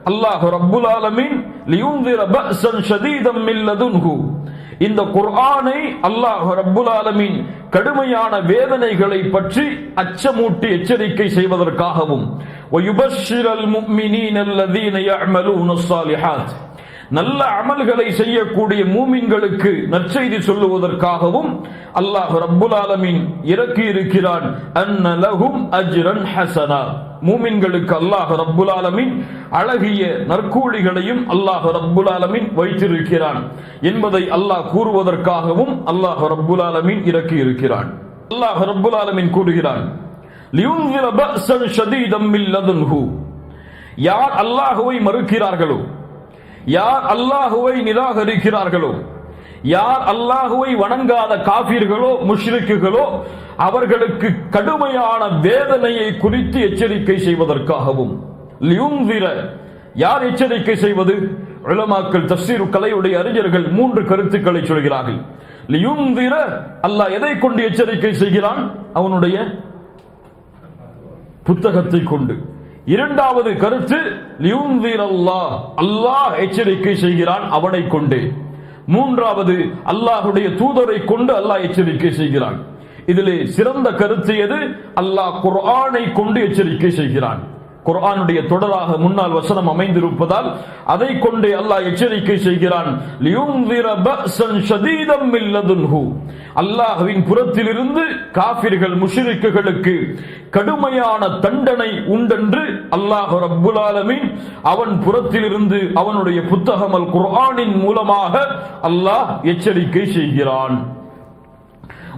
அல்லாஹ் ரப்புல் ஆலமீன் லியுன்திர பஅஸன் ஷதீதன் மின் லதுன்ஹு. இந்த குர்ஆனை அல்லாஹ் ரப்புல் ஆலமீன் கடுமையான வேதனைகளை பற்றி அச்சமூட்டி எச்சரிக்கை செய்வதற்காகவும் வயுபஷ்ஷிரல் முஃமினீன அல்லதீன யஅமலூன ஸ்ஸாலிஹாத் நல்ல அமல்களை செய்யக்கூடிய மூமின்களுக்கு நற்செய்தி சொல்லுவதற்காகவும் அல்லாஹ் ரப்புல் ஆலமீன் இறக்கி இருக்கிறான். அன்ன லஹும் அஜ்ரன் ஹஸனா. மூமின்களுக்கு அல்லாஹ் ரப்புல் ஆலமீன் அழகிய நற்கூலிகளையும் அல்லாஹ் ரப்புல் ஆலமீன் வைத்திருக்கிறான் என்பதை அல்லாஹ் கூறுவதற்காகவும் அல்லாஹ் ரப்புல் ஆலமீன் இறக்கி இருக்கிறான். அல்லாஹ் ரப்புல் ஆலமீன் கூறுகிறான், லியுன்ஸிர பஅஸன் ஷதீதன் மின் லதுன்ஹு. யார் அல்லாஹ்வை மறுக்கிறார்களோ, யார் அல்லாஹ்வை நிராகரிக்கிறார்களோ, யார் அல்லாஹ்வை வணங்காத காஃபிர்களோ முஷ்ரிக்குகளோ அவர்களுக்கு கடுமையான வேதனையை குறித்து எச்சரிக்கை செய்வதற்காகவும். லியுன்ஸிர, யார் எச்சரிக்கை செய்வது? உலமாக்கள் தஃசீர் கலையுடைய அறிஞர்கள் 3 கருத்துக்களை சொல்கிறார்கள். லியுன்ஸிர, அல்லாஹ் எதை கொண்டு எச்சரிக்கை செய்கிறான்? அவனுடைய புத்தகத்தை கொண்டு. இரண்டாவது கருத்து லியுன்ஸிர அல்லாஹ், அல்லாஹ் எச்சரிக்கை செய்கிறான் அவனை கொண்டு. மூன்றாவது அல்லாஹ்வுடைய தூதரை கொண்டு அல்லாஹ் எச்சரிக்கை செய்கிறான். இதிலே சிறந்த கருத்து எது? அல்லாஹ் குர்ஆனை கொண்டு எச்சரிக்கை செய்கிறான். குர்ஆனுடைய தொடராக முன்னால் வசனம் அமைந்திருப்பதால் அதை கொண்டே அல்லாஹ் எச்சரிக்கை செய்கிறான். லியுன்ஸிர பஅஸன் ஷதீதன் மின் லதுன்ஹு. அல்லாஹ்வின் புறத்திலிருந்து காஃபிர்கள் முஷ்ரிக்குகளுக்கு கடுமையான தண்டனை உண்டென்று அல்லாஹ் ரப்புல் ஆலமீன் அவன் புறத்திலிருந்து அவனுடைய புத்தகம் அல் குர்ஆனின் மூலமாக அல்லாஹ் எச்சரிக்கை செய்கிறான்.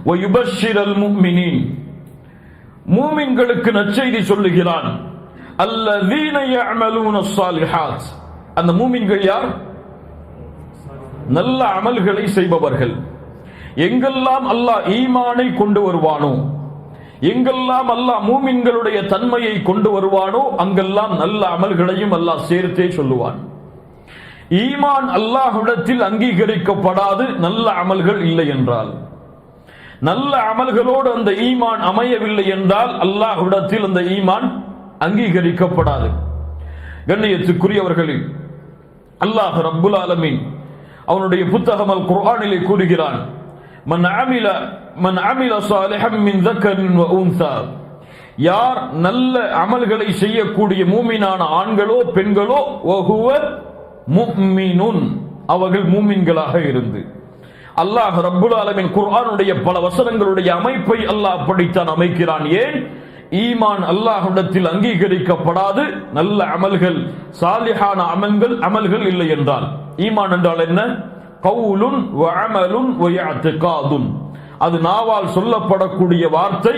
வயுபஷ்ஷிரல் முஃமினீன், மூமின்களுக்கு நற்செய்தி சொல்லுகிறான். அல்லதீன யஅமலூன ஸாலிஹாத். அந்த மூமின்கள் யார்? நல்ல அமல்களை செய்பவர்கள். எங்கெல்லாம் அல்லாஹ் ஈமானை கொண்டு வருவானோ, எங்கெல்லாம் அல்லாஹ் மூமின்களுடைய தன்மையை கொண்டு வருவானோ அங்கெல்லாம் நல்ல அமல்களையும் அல்லாஹ் சேர்த்தே சொல்லுவான். ஈமான் அல்லாஹ்விடத்தில் அங்கீகரிக்கப்படாது நல்ல அமல்கள் இல்லை என்றால், நல்ல அமல்களோடு அந்த ஈமான் அமையவில்லை என்றால் அல்லாஹ்விடத்தில் அந்த ஈமான் அங்கீகரிக்கப்படாது. கண்ணியத்துக்குரியவர்களே, அல்லாஹ் ரப்புல் ஆலமீன் அவனுடைய புத்தகம் அல் குர்ஆனிலே கூறுகிறான், மன் அமில சாலிஹன் மின் ذكرٍ وأنثى. யார் நல்ல அமல்களை செய்யக்கூடிய மூமினான ஆண்களோ பெண்களோ, வஹுவ முஃமினுன், அவர்கள் மூமின்களாக இருந்து. அல்லாஹ் ரப்புல் ஆலமீன் குர்ஆனுடைய பல வசனங்களுடைய அமைப்பை அல்லாஹ் அப்படித்தான் அமைக்கிறான். ஏன்? ஈமான் அல்லாஹ்விடத்தில் அங்கீகரிக்கப்படாது நல்ல அமல்கள், சாலிஹான அமல்கள் இல்லை என்றால். ஈமான் என்றால் என்ன? கவுலுன் வ அமலுன் வ இஅ்திகாதுன். அது நாவால் சொல்லப்படக்கூடிய வார்த்தை,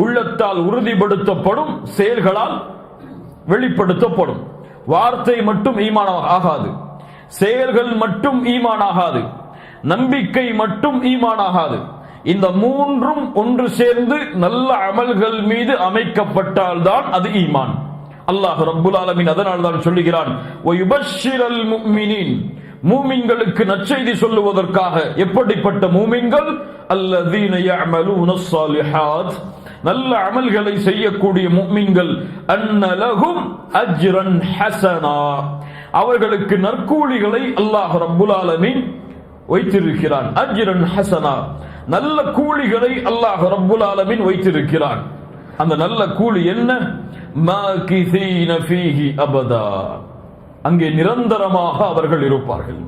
உள்ளத்தால் உறுதிப்படுத்தப்படும், செயல்களால் வெளிப்படுத்தப்படும். வார்த்தை மட்டும் ஈமான் ஆகாது, செயல்கள் மட்டும் ஈமான் ஆகாது, நம்பிக்கை மட்டும் ஈமான் ஆகாது. இந்த மூன்றும் ஒன்று சேர்ந்து நல்ல அமல்கள் மீது அமைக்கப்பட்டால் தான் அது ஈமான். அல்லாஹ் ரப்புல் ஆலமீன் அதனால் தான் சொல்லுகிறான், வயுபஷ்ஷிரல் முஃமினீன், மூமின்களுக்கு நற்செய்தி சொல்லுவதற்காக. எப்படிப்பட்ட மூமின்கள்? அல்லதீன யஅமலூனஸ் ஸாலிஹாத், நல்ல அமல்களை செய்யக்கூடிய முஃமின்கள். அன்ன லஹும் அஜ்ரன் ஹஸனா, அவர்களுக்கு நற்கூலிகளை அல்லாஹ் ரப்புல் ஆலமீன் வைத்திருக்கிறான். அஜ்ரன் ஹஸனா, நல்ல கூலிகளை அல்லாஹ் ரப்புல் ஆலமீன் வைத்திருக்கிறான். அந்த நல்ல கூலி என்ன? மாகிஸீன ஃபீஹி அபதா, அங்கே நிரந்தரமாக அவர்கள் இருப்பார்கள்.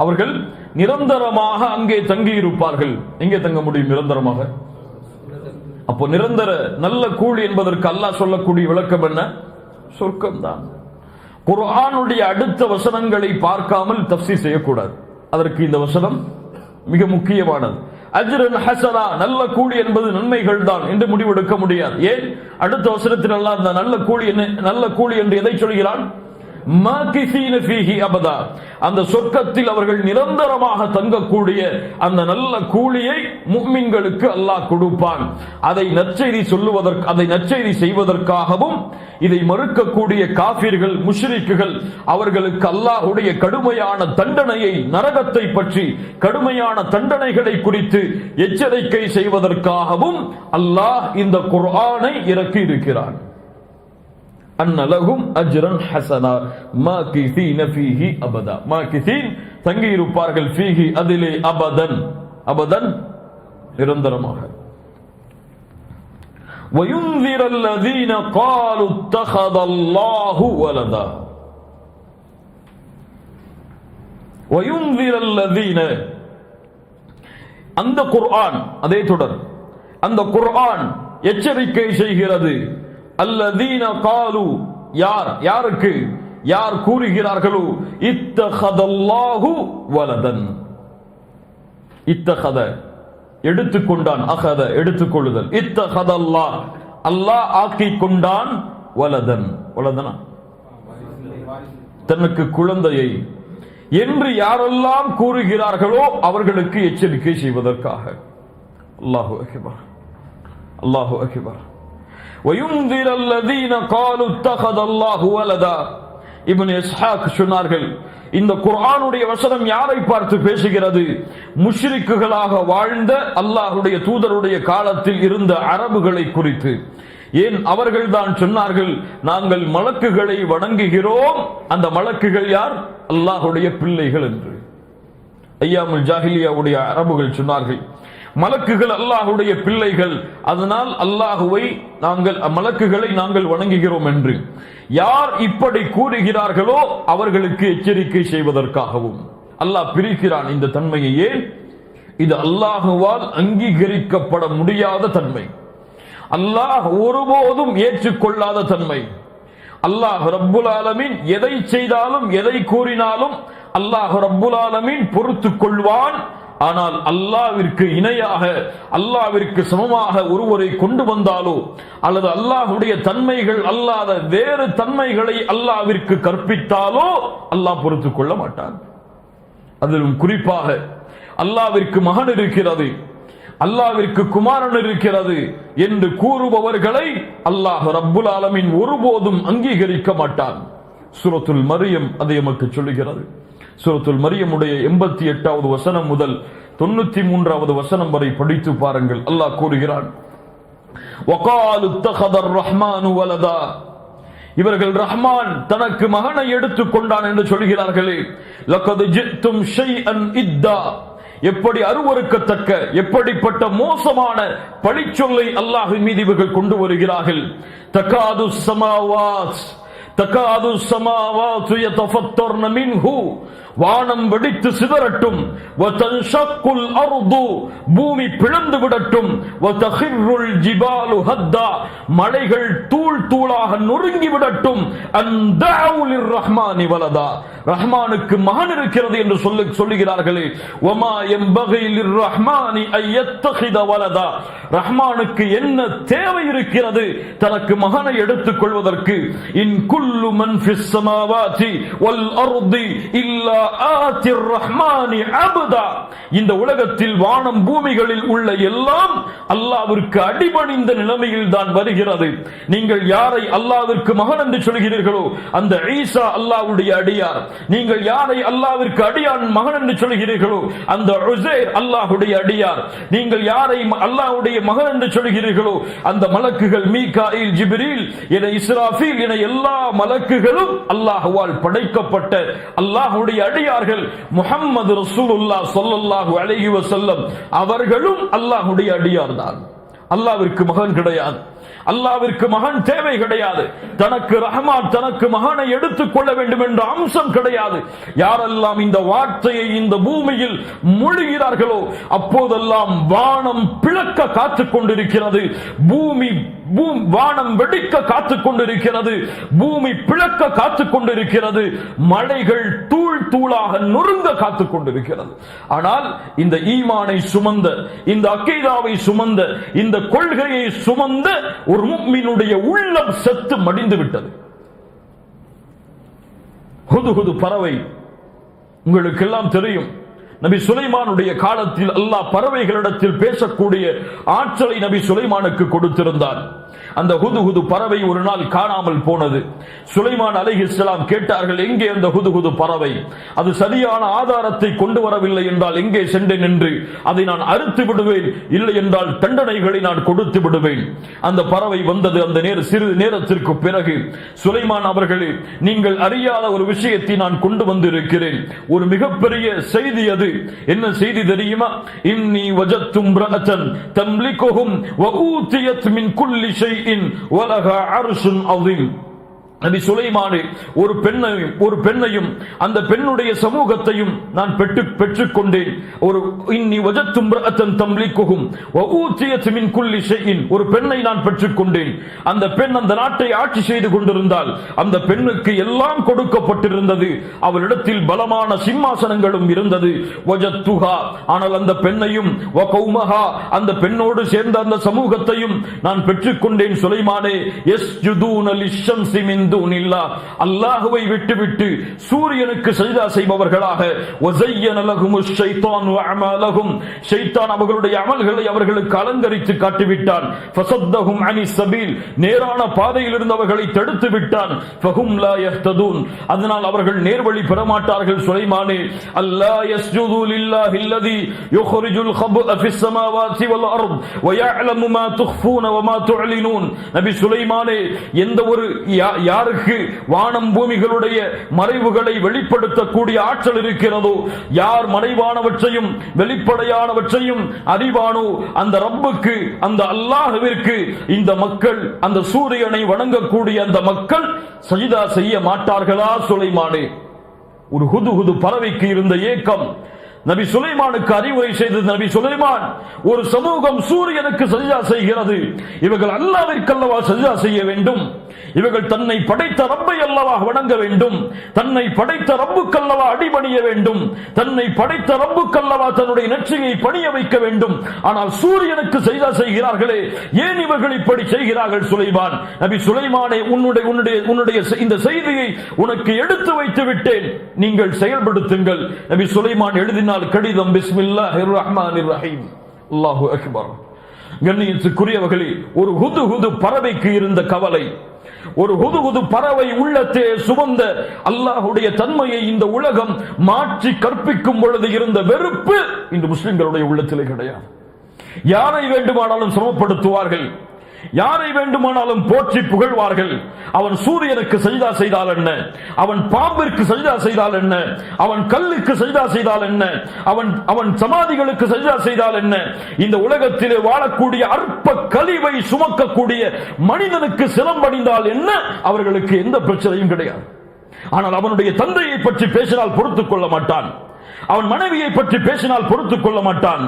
அவர்கள் நிரந்தரமாக அங்கே தங்கி இருப்பார்கள். எங்கே தங்க முடியும் நிரந்தரமாக? அப்போ நிரந்தர நல்ல கூலி என்பதற்கு அல்லாஹ் சொல்லக்கூடிய விளக்கம் என்ன? சொர்க்கம்தான். குர்ஆனுடைய அடுத்த வசனங்களை பார்க்காமல் தஃசீர் செய்யக்கூடாது. அதற்கு இந்த வசனம் மிக முக்கியமானது. அஜ்ரன் ஹஸனா, நல்ல கூலி என்பது நன்மைகள் தான் என்று முடிவெடுக்க முடியாது. ஏன்? அடுத்த வசனத்தில் அல்லாஹ் அந்த நல்ல கூலி என்று எதை சொல்கிறான்? மாகிஸீன ஃபீஹி அபதா, அந்த சொர்க்கத்தில் அவர்கள் நிரந்தரமாக தங்கக்கூடிய அந்த நல்ல கூலியை முஃமின்களுக்கு அல்லாஹ் கொடுப்பான். அதை நற்செய்தி செய்வதற்காகவும் இதை மறுக்கக்கூடிய காஃபிர்கள், முஷ்ரிக்குகள், அவர்களுக்கு அல்லாஹ்வுடைய கடுமையான தண்டனையை, நரகத்தை பற்றி கடுமையான தண்டனைகளை குறித்து எச்சரிக்கை செய்வதற்காகவும் அல்லாஹ் இந்த குர்ஆனை இறக்கி இருக்கிறான். அன்ன லஹும் அஜ்ரன் ஹஸனா மாகிஸீன ஃபீஹி அபதா, மாகிஸீன் தங்கி இருப்பார்கள், ஃபீஹி அதிலே, அபதன், அபதன் நிரந்தரமாக. وَيُنذِرَ الَّذِينَ قَالُوا اتَّخَذَ اللَّهُ وَلَدًا. وَيُنذِرَ الَّذِينَ, அந்த குர்ஆன், அதே தொடர், அந்த குர்ஆன் எச்சரிக்கை செய்கிறது. அல்லதீன காலு, யாருக்கு? யார் கூறுகிறார்களோ, இத்தஹதல்லாஹு வலதன். இத்தஹத எடுத்துக்கொண்டான், அகத எடுத்துக்கொள்ளுதல், இத்தஹதல்லாஹ் அல்லாஹ் ஆக்கிக் கொண்டான், வலதன், வலதனா தனக்கு குழந்தையை என்று யாரெல்லாம் கூறுகிறார்களோ அவர்களுக்கு எச்சரிக்கை செய்வதற்காக. அல்லாஹு அக்பர், அல்லாஹு அக்பர். وَيُنذِرَ الَّذِينَ قَالُوا اتَّخَذَ اللَّهُ وَلَدًا. இப்னு இஸ்ஹாக் சொன்னார்கள், இந்த குர்ஆனுடைய வசனம் யாரை பார்த்து பேசுகிறது? முஷ்ரிக்குகளாக வாழ்ந்த அல்லாஹ்வுடைய தூதருடைய காலத்தில் இருந்த அரபுகளை குறித்து. ஏன்? அவர்கள் தான் சொன்னார்கள், நாங்கள் மலக்குகளை வணங்குகிறோம். அந்த மலக்குகள் யார்? அல்லாஹ்வுடைய பிள்ளைகள் என்று. ஐயாமுல் ஜாஹிலியாவுடைய அரபுகள் சொன்னார்கள், மலக்குகள் அல்லாஹ்வுடைய பிள்ளைகள், அதனால் மலக்குகளை நாங்கள் வணங்குகிறோம் என்று. யார் இப்படி கூறுகிறார்களோ அவர்களுக்கு எச்சரிக்கை செய்வதற்காகவும் அல்லாஹ் பிரிக்கிறான் இந்த தன்மையை. ஏன்? இது அல்லாஹுவால் அங்கீகரிக்கப்பட முடியாத தன்மை, அல்லாஹ் ஒருபோதும் ஏற்றுக்கொள்ளாத தன்மை. அல்லாஹ் ரப்புல் ஆலமீன் எதை செய்தாலும், எதை கூறினாலும் அல்லாஹ் ரப்புல் ஆலமீன் பொறுத்துக் கொள்வான். ஆனால் அல்லாஹ்விற்கு இணையாக, அல்லாஹ்விற்கு சமமாக ஒருவரை கொண்டு வந்தாலோ அல்லது அல்லாஹ்வுடைய தன்மைகள் அல்லாத வேறு தன்மைகளை அல்லாஹ்விற்கு கற்பித்தாலோ அல்லாஹ் பொறுத்துக் கொள்ள மாட்டான். அதிலும் குறிப்பாக அல்லாஹ்விற்கு மகன் இருக்கிறது, அல்லாஹ்விற்கு குமாரன் இருக்கிறது என்று கூறுபவர்களை அல்லாஹ் ரப்புல் ஆலமீன் ஒருபோதும் அங்கீகரிக்க மாட்டான். சூரத்துல் மரியம் அதை நமக்கு சொல்லுகிறது. சூரத்துல் மரியமுடைய 88வது வசனம் முதல் 93வது வசனம் வரை படித்து பாருங்கள். அல்லாஹ் கூறுகிறான், வகாலு தகதர் ரஹ்மானு வலதா, இவர்கள் ரஹ்மான் தனக்கு மகனை எடுத்துக் கொண்டான் என்று சொல்கிறார்களே. லகத் ஜித்தும் ஷைஅன் இத்தா, எப்படி அருவருக்கத்தக்க, எப்படிப்பட்ட மோசமான பழிச்சொல்லை அல்லாஹ்வின் மீது இவர்கள் கொண்டு வருகிறார்கள். தகாது ஸமாவாத் தகாது ஸமாவாத்து யதஃபத்தர்ன மின்ஹு, வானம் வெடித்து சிதறட்டும். வதன்ஷக்குல் அர்து, பூமி பிளந்து விடட்டும். வதகிர்ருல் ஜிபாலு ஹத்தா, மலைகள் தூள் தூளாக நொறுங்கி விடட்டும். அன்தஉ லிர்ரஹ்மானி வலதா, ரஹ்மானுக்கு மகன் இருக்கிறது என்று சொல்லுகிறார்களே. வமா யம்பகி லிர்ரஹ்மானி அய்யத்தகித வலதா, ரஹ்மானுக்கு என்ன தேவை இருக்கிறது தனக்கு மகனை எடுத்துக் கொள்வதற்கு? இன் குல்லு மன் ஃபிஸ் ஸமாவாதி வல் அர்தி இல்லா ஆத்திர் ரஹ்மானி அப்தா, இந்த உலகத்தில் வானம் பூமிகளில் உள்ள எல்லாம் அல்லாஹ்விற்கு அடிபணிந்த நிலைமையில் தான் வருகிறது. நீங்கள் யாரை அல்லாஹ்விற்கு மகன் என்று சொல்கிறீர்களோ அந்த ஈசா அல்லாஹ்வுடைய அடியார். நீங்கள் யாரை அல்லாஹ்விற்கு அடியான் மகன் என்று சொல்கிறீர்களோ அந்த உஸைர் அல்லாஹ்வுடைய அடியார். நீங்கள் யாரை அல்லாஹ்வுடைய மகன் என்று சொல்கிறீர்களோ அந்த மலக்குகள் மீகாயில், ஜிப்ரீல் என இஸ்ராஃபீல் என எல்லா மலக்குகளும் அல்லாஹ்வால் படைக்கப்பட்ட அல்லாஹ்வுடைய அடியார்கள். முஹம்மது ரசூலுல்லாஹ் ஸல்லல்லாஹு அலைஹி வஸல்லம் அவர்களும் அல்லாஹ்வுடைய அடியார் தான். அல்லாஹ்விற்கு மகன் கிடையாது, அல்லாஹ்விற்கு மகன் தேவை கிடையாது. தனக்கு ரஹ்மான் தனக்கு மகனை எடுத்துக் கொள்ள வேண்டும் என்ற அம்சம் கிடையாது. யாரெல்லாம் இந்த வார்த்தையை இந்த பூமியில் மொழிகிறார்களோ அப்போதெல்லாம் வானம் பிளக்க காத்துக் கொண்டிருக்கிறது, வானம் வெடிக்க காத்துக் கொண்டிருக்கிறது, பூமி பிளக்க காத்துக் கொண்டிருக்கிறது, மலைகள் தூள் தூளாக நொறுங்க காத்துக் கொண்டிருக்கிறது. ஆனால் இந்த ஈமானை சுமந்த, இந்த அக்கீதாவை சுமந்த, இந்த கொள்கையை சுமந்த ஒரு முஃமினுடைய உள்ளம் செத்து மடிந்து விட்டது. ஹுதுஹுது பறவை உங்களுக்கு எல்லாம் தெரியும். நபி சுலைமானுடைய காலத்தில் அல்லாஹ் பறவைகளிடத்தில் பேசக்கூடிய ஆற்றலை நபி சுலைமானுக்கு கொடுத்திருந்தார். அந்த ஹுதுஹுது பறவை ஒரு நாள் காணாமல் போனது. சுலைமான் அலைஹிஸ்ஸலாம் கேட்டார்கள், எங்கே அந்த ஹுதுஹுது பறவை? அது சரியான ஆதாரத்தை கொண்டு வரவில்லை என்றால் எங்கே சென்று நின்று அதை நான் அறுத்து விடுவேன், இல்லை என்றால் தண்டனைகளை நான் கொடுத்து விடுவேன். அந்த பறவை வந்தது. அந்த சிறிது நேரத்திற்கு பிறகு சுலைமான் அவர்களே, நீங்கள் அறியாத ஒரு விஷயத்தை நான் கொண்டு வந்திருக்கிறேன், ஒரு மிகப்பெரிய செய்தி. அது என்ன செய்தி தெரியுமா? இன்னி வஜத்து இம்ரஅத்தன் தம்லிகுஹும் வ ஊதியத் மின் குல்லி ஷைஇன் வ லஹா அர்ஷுன் அதீம். நபி சுலைமானே, ஒரு பெண்ணையும் அந்த பெண்ணுடைய சமூகத்தையும் நான் பெற்றுக்கொண்டேன். ஒரு இன்னி வஜத்து இம்ரஅத்தன் தம்லிகுஹும் வ ஊதியத் மின் குல்லி ஷைஇன், ஒரு பெண்ணை நான் பெற்றுக்கொண்டேன். அந்த பெண் அந்த நாட்டை ஆட்சி செய்து கொண்டிருந்தால் அந்த பெண்ணுக்கு எல்லாம் கொடுக்கப்பட்டிருந்தது. அவளிடத்தில் பலமான சிம்மாசனங்களும் இருந்தது. வஜத்துஹா, ஆனால் அந்த பெண்ணையும் வ கௌமஹா, அந்த பெண்ணோடு சேர்ந்த அந்த சமூகத்தையும் நான் பெற்றுக்கொண்டேன். சுலைமானே, யஸ்ஜுதூன லிஷம்ஸி மின் அல்லாஹ்வை விட்டுவிட்டு சூரியனுக்கு சஜ்தா செய்பவர்களாக, வஸய்யன லஹுமுஷ் ஷைத்தானு அஅமாலஹும், ஷைத்தான் அவர்களுடைய அமல்களை அவர்களுக்கு அலங்கரித்து காட்டிவிட்டான். ஃபஸத்தஹும் அனிஸ் ஸபீல், நேரான பாதையில் இருந்தவர்களை தடுத்து விட்டான். ஃபஹும் லா யஹ்ததூன், அதனால் அவர்கள் நேர்வழி பெற மாட்டார்கள். சுலைமானே, அல்லா யஸ்ஜுது லில்லாஹி அல்லதி யுக்ரிஜுல் கப்அ ஃபிஸ் ஸமாவாதி வல் அர்த் வ யஅலமு மா துக்ஃபூன வ மா துஅலினூன். நபி சுலைமானே, எந்த ஒரு யாருக்கு வானம் பூமிகளுடைய மறைவுகளை வெளிப்படுத்தக்கூடிய ஆற்றல் இருக்கிறதோ, யார் மறைவானவற்றையும் வெளிப்படையானவற்றையும் அறிவானோ, அந்த ரப்புக்கு, அந்த அல்லாஹ்விற்கு இந்த மக்கள், அந்த சூரியனை வணங்கக்கூடிய அந்த மக்கள் சஜிதா செய்ய மாட்டார்களா? சுலைமானே, ஒரு ஹுதுஹுது பறவைக்கு இருந்த ஏக்கம் நபி சுலைமானுக்கு அறிவுரை செய்தது. நபி சுலைமான், ஒரு சமூகம் சூரியனுக்கு சஜ்தா செய்கிறது, இவர்கள் அல்லாஹ்விற்கு அல்லவா சஜ்தா செய்ய வேண்டும், இவர்கள் தன்னை படைத்த ரப்பை அல்லவா வணங்க வேண்டும், தன்னை படைத்த ரப்புக்கல்லவா அடிபணிய வேண்டும், தன்னை படைத்த ரப்புக்கல்லவா தன்னுடைய நெற்றியை பணிய வைக்க வேண்டும். ஆனால் சூரியனுக்கு சஜ்தா செய்கிறார்களே, ஏன் இவர்கள் இப்படி செய்கிறார்கள்? சுலைமான், நபி சுலைமானே, உன்னுடைய இந்த செய்தியை உனக்கு எடுத்து வைத்து விட்டேன், நீங்கள் செயல்படுத்துங்கள். நபி சுலைமான் எழுதினார் கடிதம், பிஸ்மில்லாஹிர் ரஹ்மானிர் ரஹீம். அல்லாஹு அக்பர். கண்ணியத்துக்குரியவர்களே, ஒரு ஹுதுஹுது பறவைக்கு இருந்த கவலை, ஒரு ஹுதுஹுது பறவை உள்ளத்தே சுமந்த அல்லாஹ்வுடைய தன்மையை இந்த உலகம் மாற்றி கற்பிக்கும் பொழுது இருந்த வெறுப்பு இந்த முஸ்லிம்களுடைய உள்ளத்திலே கிடையாது. யாரை வேண்டுமானாலும் சமப்படுத்துவார்கள், யாரை வேண்டுமானாலும் போற்றி புகழ்வார்கள். அவன் சூரியனுக்கு சஜ்தா செய்தால் என்ன, அவன் பாம்பிற்கு சஜ்தா செய்தால் என்ன, அவன் கல்லுக்கு சஜ்தா செய்தால் என்ன, அவன் சமாதிகளுக்கு சஜ்தா செய்தால் என்ன, இந்த உலகத்திலே வாழக்கூடிய அற்ப கழிவை சுமக்கக்கூடிய மனிதனுக்கு சிரமப்படிந்தால் என்ன, அவர்களுக்கு எந்த பிரச்சனையும் கிடையாது. ஆனால் அவனுடைய தந்தையை பற்றி பேசினால் பொறுத்துக் கொள்ள மாட்டான், அவன் மனைவியை பற்றி பேசினால் பொறுத்துக் கொள்ள மாட்டான்,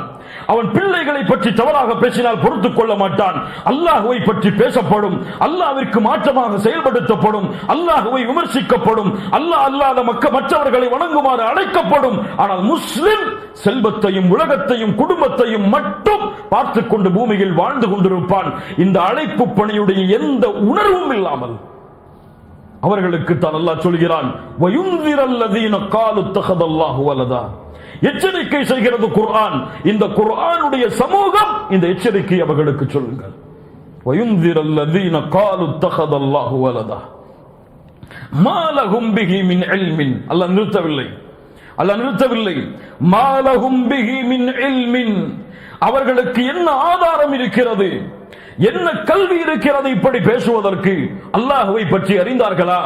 அவன் பிள்ளைகளை பற்றி தவறாக பேசினால் பொறுத்துக் கொள்ள மாட்டான். அல்லாஹ்வை பற்றி பேசப்படும், அல்லாஹ்விற்கு மாற்றமாக செயல்படுத்தப்படும், அல்லாஹ்வை விமர்சிக்கப்படும், அல்லாஹ் அல்லாத மற்றவர்களை வணங்குமாறு அழைக்கப்படும். ஆனால் முஸ்லிம் செல்வத்தையும் உலகத்தையும் குடும்பத்தையும் மட்டும் பார்த்துக் கொண்டு பூமியில் வாழ்ந்து கொண்டிருப்பான். இந்த அழைப்பு பணியுடைய எந்த உணர்வும் இல்லாமல் அவர்களுக்கு தான் அல்லாஹ் சொல்கிறான், வயுந்திரல்லதீன காலு தகதல்லாஹு வலதா. எச்சரிக்கை செய்கிறது குர்ஆன். இந்த குர்ஆனுடைய சமூகம் இந்த எச்சரிக்கை அவர்களுக்கு சொல்லுங்கள். வயுந்திரல்லதீன காலு தகதல்லாஹு வலதா மாலஹும் பிஹி மின் இல்மின். அல்லாஹ் நிறுத்தவில்லை. மாலஹும் பிஹி மின் இல்மின். அவர்களுக்கு என்ன ஆதாரம் இருக்கிறது, என்ன கல்வி இருக்கிறது இப்படி பேசுவதற்கு? அல்லாஹ்வை பற்றி அறிந்தார்களா?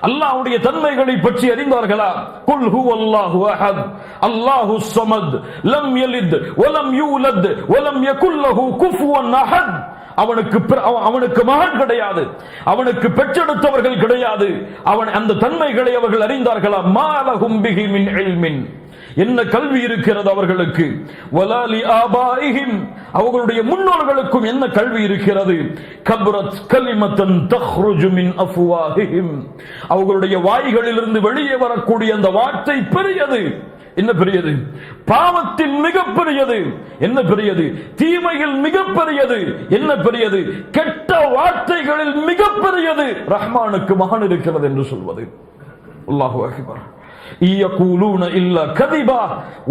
அல்லாஹ்வுடைய தன்மைகளை பற்றி அறிந்தார்களா? குல் ஹுவல்லாஹு அஹத் அல்லாஹுஸ் ஸமத் லம் யலித் வலம் யூலத் வலம் யகுல் லஹு குஃபுவன் அஹத். அவனுக்கு மகன் கிடையாது, அவனுக்கு பெற்றெடுத்தவர்கள் கிடையாது. அந்த தன்மைகளை அவர்கள் அறிந்தார்களா? மாலஹும் பிஹி மின் இல்மின். என்ன கல்வி இருக்கிறது அவர்களுக்கு? வலாலி ஆபாயிஹிம். அவர்களுடைய முன்னோர்களுக்கும் என்ன கல்வி இருக்கிறது? கப்ரத் கலிமத்தன் தக்ருஜு மின் அஃப்வாஹிஹிம். அவர்களுடைய வாய்களிலிருந்து வெளியே வரக்கூடிய அந்த வார்த்தை பெரியது. என்ன பெரியது? பாவத்தில் மிக பெரியது. என்ன பெரியது? தீமையில் மிக பெரியது. என்ன பெரியது? கெட்ட வார்த்தைகளில் மிக பெரியது ரஹ்மானுக்கு மகன் இருக்கிறது என்று சொல்வது. அல்லாஹு அக்பர்.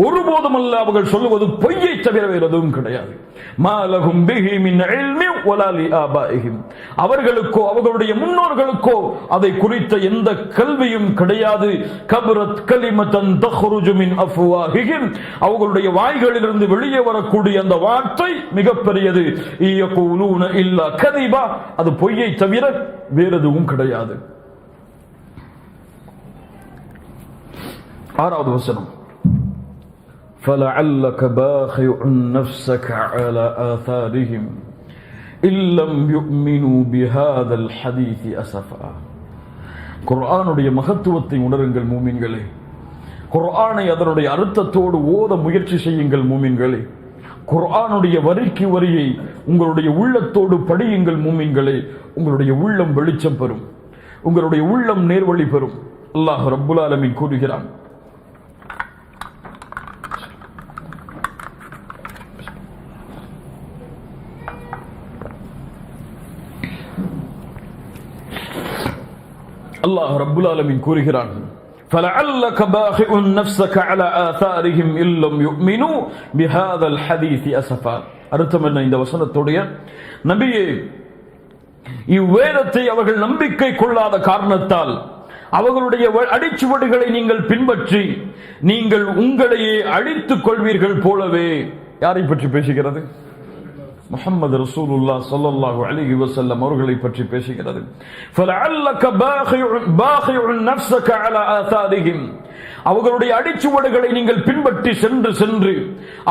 ஒருபோதும் அல்ல அவர்கள் சொல்லுவது பொய்யை தவிர வேறு எதுவும் கிடையாது. அவர்களுக்கோ அவர்களுடைய முன்னோர்களுக்கோ அதை குறித்த எந்த கல்வியும் கிடையாது. கபரத் கலிமத்தன் தக்ருஜு மின் அஃப்வாஹிஹிம். அவர்களுடைய வாய்களிலிருந்து வெளியே வரக்கூடிய அந்த வார்த்தை மிகப்பெரியது. யகூலூன இல்லா கதிபா. அது பொய்யை தவிர வேறு எதுவும் கிடையாது. ஆறாவது வசனம், فَلَعَلَّكَ بَاخِعٌ نَفْسَكَ عَلَى آثَارِهِمْ إِن لَّمْ يُؤْمِنُوا بِهَذَا الْحَدِيثِ أَسَفًا. குர்ஆனுடைய மகத்துவத்தை உணருங்கள் மூமின்களே. குர்ஆனை அதனுடைய அர்த்தத்தோடு ஓத முயற்சி செய்யுங்கள் மூமின்களே. குர்ஆனுடைய வரிக்கு வரியை உங்களுடைய உள்ளத்தோடு படியுங்கள் மூமின்களே. உங்களுடைய உள்ளம் வெளிச்சம் பெறும், உங்களுடைய உள்ளம் நேர்வழி பெறும். அல்லாஹ் ரப்புல் ஆலமீன் கூறுகிறான், அல்லாஹ் ரப்புல் ஆலமீன் கூறுகிறான், فَلَعَلَّكَ بَاخِعٌ نَفْسَكَ عَلَى آثَارِهِمْ إِن لَّمْ يُؤْمِنُوا بِهَذَا الْحَدِيثِ أَسَفًا. அர்த்தம் என்ன இந்த வசனத்துடைய? நபியே, இவ்வேதத்தை அவர்கள் நம்பிக்கை கொள்ளாத காரணத்தால் அவர்களுடைய அடிச்சுவடுகளை நீங்கள் பின்பற்றி நீங்கள் உங்களையே அழித்துக் கொள்வீர்கள் போலவே. யாரை பற்றி பேசுகிறது? முஹம்மது ரசூலுல்லாஹ் ஸல்லல்லாஹு அலைஹி வஸல்லம் அவர்களை பற்றி பேசுகிறது. فَلَعَلَّكَ بَاخِعٌ نَفْسَكَ عَلَى آثَارِهِمْ. அவர்களுடைய அடிச்சுவடுகளை நீங்கள் பின்பற்றி சென்று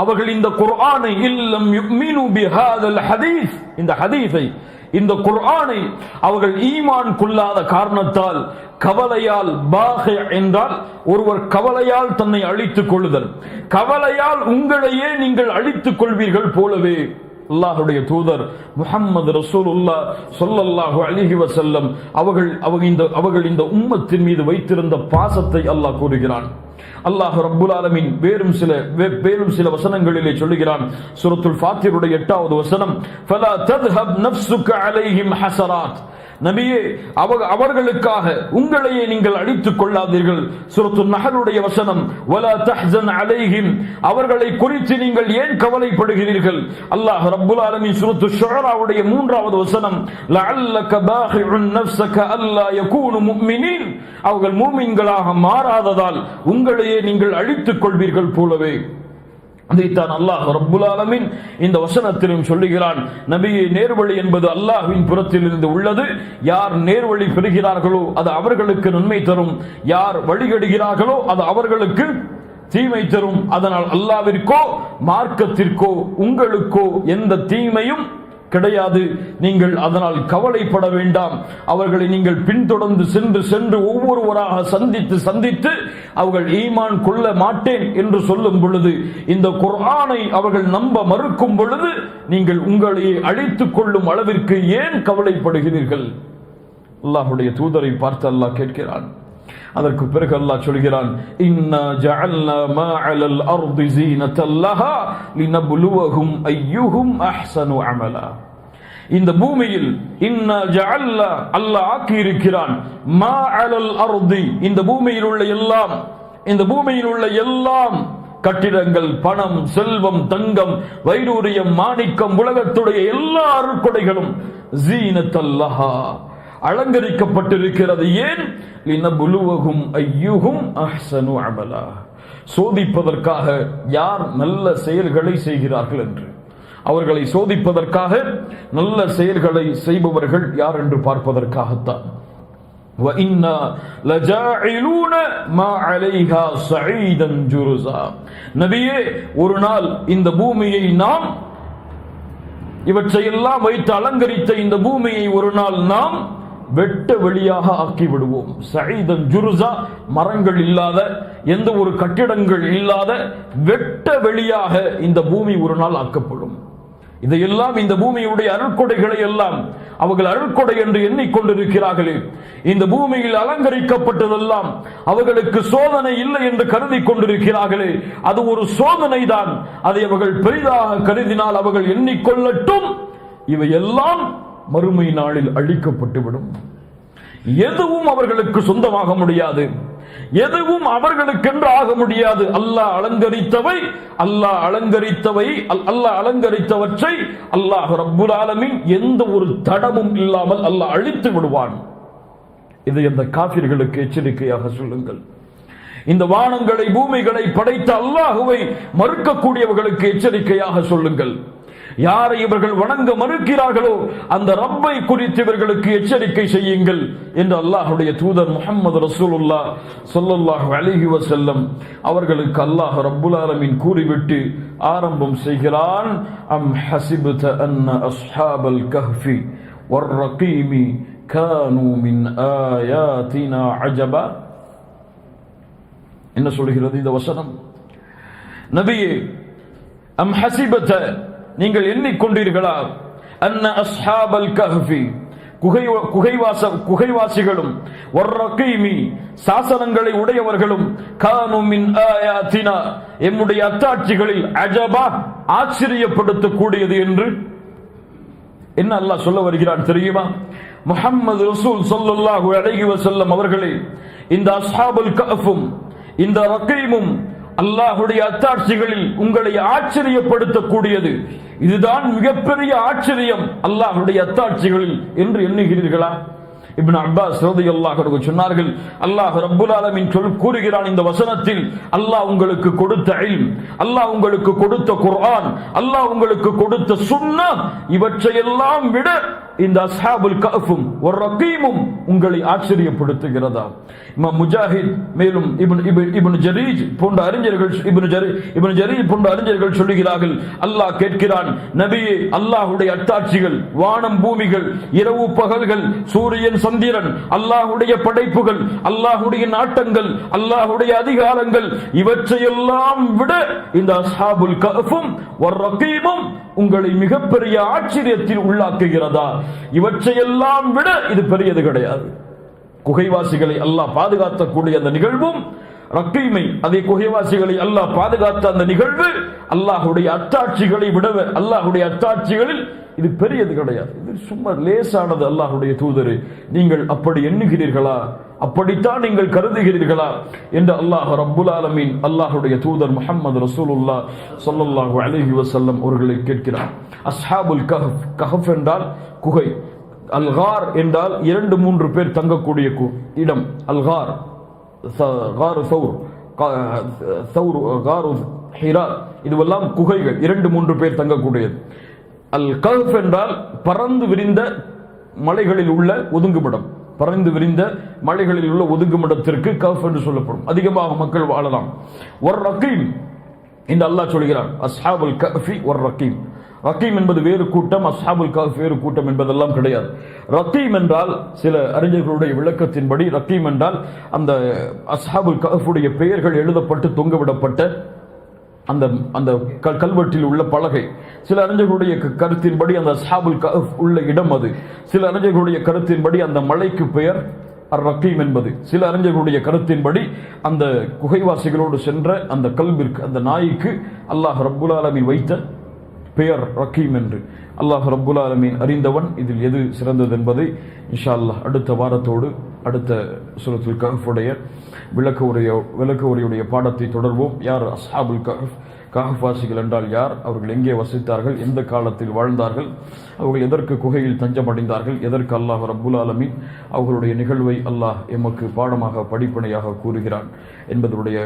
அவர்கள் இந்த குர்ஆனை இல்லம் யுமினு பிஹாதல் ஹதீஸ், இந்த ஹதீஸை, இந்த குர்ஆனை அவர்கள் ஈமான் கொள்ளாத காரணத்தால் கவலையால் பாகி என்றால் ஒருவர் கவலையால் தன்னை அழித்துக் கொள்ளுதல், கவலையால் உங்களையே நீங்கள் அழித்துக் கொள்வீர்கள் போலவே அல்லாஹ்வுடைய தூதர் முஹம்மது ரசூலுல்லாஹ் ஸல்லல்லாஹு அலைஹி வஸல்லம் அவர்கள் இந்த உம்மத்தின் மீது வைத்திருந்த பாசத்தை அல்லாஹ் கூறுகிறான். அல்லாஹ் ரப்புல் ஆலமீன் வேறும் சில வசனங்களிலே சொல்லுகிறான். சூரத்துல் ஃபாத்திருடைய 8வது வசனம், ஃபலா தத்ஹப் நஃப்ஸுக அலைஹிம் ஹஸராத். நபியே, அவர்களுக்காக உங்களையே நீங்கள் அழித்துக் கொள்ளாதீர்கள். சூரத்துன் நஹலுடைய வசனம், வலா தஹ்ஸன் அலைஹிம், அவர்களை குறித்து நீங்கள் ஏன் கவலைப்படுகிறீர்கள். அல்லாஹ் ரப்புல் ஆலமீன் சூரத்துஷ் ஷுஆராவுடைய 3வது வசனம், லஅல்லக பாஹிஉன் நஃப்ஸக அல்லா யகூனு முஃமினீன், அவர்கள் மூமின்களாக மாறாததால் உங்களையே நீங்கள் அழித்துக் கொள்வீர்கள் போலவே. அதைத்தான் அல்லாஹ் ரப்புல் ஆலமீன் இந்த வசனத்திலும் சொல்லுகிறான். நபியே, நேர்வழி என்பது அல்லாஹ்வின் புறத்தில் இருந்து உள்ளது. யார் நேர்வழி பெறுகிறார்களோ அது அவர்களுக்கு நன்மை தரும், யார் வழிகெடுகிறார்களோ அது அவர்களுக்கு தீமை தரும். அதனால் அல்லாஹ்விற்கோ மார்க்கத்திற்கோ உங்களுக்கோ எந்த தீமையும் கிடையாது. நீங்கள் அதனால் கவலைப்பட வேண்டாம். அவர்களை நீங்கள் பின்தொடர்ந்து சென்று ஒவ்வொருவராக சந்தித்து அவர்கள் ஈமான் கொள்ள மாட்டேன் என்று சொல்லும் பொழுது, இந்த குர்ஆனை அவர்கள் நம்ப மறுக்கும் பொழுது நீங்கள் உங்களையே அழித்துக் கொள்ளும் அளவிற்கு ஏன் கவலைப்படுகிறீர்கள்? அல்லாஹ்வுடைய தூதரை பார்த்து அல்லாஹ் கேட்கிறான். அதற்கு பிறகு அல்லாஹ் சொல்கிறான், இன்னா ஜஅல்னா மா அலல் அர்தி ஸீனத்தல் லஹா லினப்லுவஹும் அய்யுஹும் அஹ்ஸனு அமலா. இந்த பூமியில் இன்னா ஜஅல்னா, அல்லாஹ் ஆக்கி இருக்கிறான், மா அலல் அர்தி, இந்த பூமியில் உள்ள எல்லாம் கட்டிடங்கள், பணம், செல்வம், தங்கம், வைடூரியம், மாணிக்கம், உலகத்துடைய எல்லா அருட்கொடைகளும் ஸீனத்தல் லஹா, அலங்கரிக்கப்பட்டிருக்கிறது. ஏன்? லினப்லுவஹும் அய்யுஹும் அஹ்ஸனு அமலா, சோதிப்பதற்காக யார் நல்ல செயல்களை செய்கிறார்கள் என்று, அவர்களை சோதிப்பதற்காக நல்ல செயல்களை செய்பவர்கள் யார் என்று பார்ப்பதற்காகத்தான். وَإِنَّا لَجَاعِلُونَ مَا عَلَيْهَا صَعِيدًا جُرُزًا. நபியே, ஒரு நாள் இந்த பூமியை நாம் இவற்றையெல்லாம் வைத்து அலங்கரித்த இந்த பூமியை ஒரு நாள் நாம் வெட்ட வெளியாக ஆக்கி விடுவோம். சஈதன் ஜுருஸா, மரங்கள் இல்லாத, எந்த ஒரு கட்டிடங்கள் இல்லாத வெட்ட வெளியாக இந்த பூமி ஒரு நாள் ஆக்கப்படும். இதையெல்லாம், இந்த பூமியுடைய அருட்கொடைகளை எல்லாம் அவர்கள் அருட்கொடை என்று எண்ணிக்கொண்டிருக்கிறார்களே, இந்த பூமியில் அலங்கரிக்கப்பட்டதெல்லாம் அவர்களுக்கு சோதனை இல்லை என்று கருதி கொண்டிருக்கிறார்களே, அது ஒரு சோதனை தான். அதை அவர்கள் பெரிதாக கருதினால் அவர்கள் எண்ணிக்கொள்ளட்டும், இவையெல்லாம் மறுமை நாளில் அழிக்கப்பட்டுவிடும். எதுவும் அவர்களுக்கு சொந்தமாக முடியாது, எதுவும் அவர்களுக்கென்று ஆக முடியாது. அல்லாஹ் அலங்கரித்தவற்றை அல்லாஹ் ரப்புல் ஆலமீன் எந்த ஒரு தடமும் இல்லாமல் அல்லாஹ் அழித்து விடுவான். இதை அந்த காஃபிர்களுக்கு எச்சரிக்கையாக சொல்லுங்கள். இந்த வானங்களை பூமிகளை படைத்த அல்லாஹுவை மறுக்கக்கூடியவர்களுக்கு எச்சரிக்கையாக சொல்லுங்கள். யாரை இவர்கள் வணங்க மறுக்கிறார்களோ அந்த ரப்பை குறித்து இவர்களுக்கு எச்சரிக்கை செய்யுங்கள் என்று அல்லாஹ்வுடைய தூதர் முஹம்மது ரசூலுல்லாஹ் ஸல்லல்லாஹு அலைஹி வஸல்லம் அவர்களுக்கு அல்லாஹ் ரப்புல் ஆலமீன் கூறிவிட்டு ஆரம்பம் செய்கிறான். அம் ஹஸிப்த அன்ன அஸ்ஹாபல் கஹ்ஃபி வர்ரகீமி கானூ மின் ஆயாத்தினா அஜபா. என்ன சொல்கிறது இந்த வசனம்? நபியே, அம் ஹஸிப்த, நீங்கள் எண்ணிக்கொண்டீர்களா, அன்ன அஸ்ஹாபல் கஹ்ஃபி, குகைவாசிகளும், வர்ரகீமி, சாசனங்களை உடையவர்களும், கானூ மின் ஆயாத்தினா, எம்முடைய அத்தாட்சிகளில், அஜபா, ஆச்சரியப்படுத்தக்கூடியது என்று என்ன அல்லாஹ் சொல்ல வருகிறான் தெரியுமா? முஹம்மது ரசூல் ஸல்லல்லாஹு அலைஹி வஸல்லம் அவர்களே, இந்த அஸ்ஹாபுல் கஹ்ஃபும் இந்த ரகீமும் அல்லாஹ்வுடைய அத்தாட்சிகளில் உங்களை ஆச்சரியப்படுத்தக்கூடியது, இதுதான் மிகப்பெரிய ஆச்சரியம் அல்லாஹ்வுடைய அத்தாட்சிகளில் என்று எண்ணுகிறீர்களா இப்னு அப்பாஸ் ரலியல்லாஹு அன்ஹு சொன்னார்கள், அல்லாஹ் ரப்புல் ஆலமீன் கூறுகிறான் இந்த வசனத்தில், அல்லாஹ் உங்களுக்கு கொடுத்த இல்ம், அல்லாஹ் உங்களுக்கு கொடுத்த குர்ஆன், அல்லாஹ் உங்களுக்கு கொடுத்த சுன்னத், இவற்றையெல்லாம் விட இந்த அஸ்ஹாபுல் கஹ்ஃபும் வர்ரகீமும் உங்களை ஆச்சரியப்படுத்துகிறதா? இமாம் முஜாஹித் மேலும் இப்னு ஜரீர் போன்ற அறிஞர்கள் சொல்லுகிறார்கள், அல்லாஹ் கேட்கிறான், நபியே, அல்லாஹ்வுடைய அத்தாட்சிகள், வானம் பூமிகள், இரவு பகல்கள், சூரியன் சந்திரன், அல்லாஹ்வுடைய படைப்புகள், அல்லாஹ்வுடைய நாட்டங்கள், அல்லாஹ்வுடைய அதிகாரங்கள், இவற்றையெல்லாம் விட இந்த அஸ்ஹாபுல் கஹ்ஃபும் வர்ரகீமும் உங்களை மிகப்பெரிய ஆச்சரியத்தில் உள்ளாக்குகிறதா? இவற்றையெல்லாம் விட இது பெரியது கிடையாது. குகைவாசிகளை அல்லாஹ் பாதுகாக்கக்கூடிய அந்த நிகழ்வும், ரக்கீமை, அதே குகைவாசிகளை அல்லாஹ் பாதுகாத்த அந்த நிகழ்வு, அல்லாஹ்வுடைய அத்தாட்சிகளை விடவே, அல்லாஹ்வுடைய அத்தாட்சிகளில் இது பெரியது கிடையாது. இது சும்மா லேசானது. அல்லாஹ்வுடைய தூதரே, நீங்கள் அப்படி எண்ணுகிறீர்களா? அப்படித்தான் நீங்கள் கருதுகிறீர்களா என்று அல்லாஹ் ரப்புல் ஆலமீன் அல்லாஹ்வுடைய தூதர் முஹம்மது ரசூலுல்லாஹ் ஸல்லல்லாஹு அலைஹி வஸல்லம் அவர்களை கேட்கிறார். அஸ்ஹாபுல் கஹஃப், கஹஃப் என்றால் குகை, அல்கார் என்றால் 2-3 பேர் தங்கக்கூடிய இடம். அல்கார், காரு சௌர், காரு ஹிரா, இதுவெல்லாம் குகைகள், 2-3 பேர் தங்கக்கூடியது. அல் கஹ்ஃப் என்றால் பறந்து விரிந்த மலைகளில் உள்ள ஒதுங்குமிடம். பறந்து விரிந்த மலைகளில் உள்ள ஒதுங்குமிடத்திற்கு கஹ்ஃப் என்று சொல்லப்படும். அதிகமாக மக்கள் வாழலாம். ஒரு ரகீம் இந்த அல்லாஹ் சொல்கிறான், அஸ்ஹாபுல் கஹ்ஃபி ஒரு ரகீம். ரகீம் என்பது வேறு கூட்டம், அஸ்ஹாபுல் கஹ்ஃப் வேறு கூட்டம் என்பதெல்லாம் கிடையாது. ரகீம் என்றால் சில அறிஞர்களுடைய விளக்கத்தின்படி ரகீம் என்றால் அந்த அஸ்ஹாபுல் கஹ்ஃபுடைய பெயர்கள் எழுதப்பட்டு தொங்கவிடப்பட்ட அந்த அந்த கல்வெட்டில் உள்ள பலகை. சில அறிஞர்களுடைய கருத்தின்படி அந்த அஸ்ஹாபுல் கஹ்ஃப் உள்ள இடம் அது. சில அறிஞர்களுடைய கருத்தின்படி அந்த மலைக்கு பெயர் அர் ரகீம் என்பது. சில அறிஞர்களுடைய கருத்தின்படி அந்த குகைவாசிகளோடு சென்ற அந்த கல்விற்கு, அந்த நாய்க்கு அல்லாஹ் ரப்புல் ஆலமீன் வைத்த பெயர் ரகீம் என்று. அல்லாஹ் ரப்புல் ஆலமீன் அறிந்தவன். இதில் எது சிறந்தது என்பதை இன்ஷா அல்லாஹ் அடுத்த வாரத்தோடு அடுத்த சூரத்துல் கஹ்ஃபுடைய விளக்க உரையுடைய பாடத்தை தொடர்வோம். யார் அஸ்ஹாபுல் கஹ்ஃப்? கஹ்ஃப்வாசிகள் என்றால் யார்? அவர்கள் எங்கே வசித்தார்கள்? எந்த காலத்தில் வாழ்ந்தார்கள்? அவர்கள் எதற்கு குகையில் தஞ்சமடைந்தார்கள்? எதற்கு அல்லாஹ் ரப்புல் ஆலமீன் அவர்களுடைய நிகழ்வை அல்லாஹ் எமக்கு பாடமாக படிப்பனையாக கூறுகிறான் என்பதனுடைய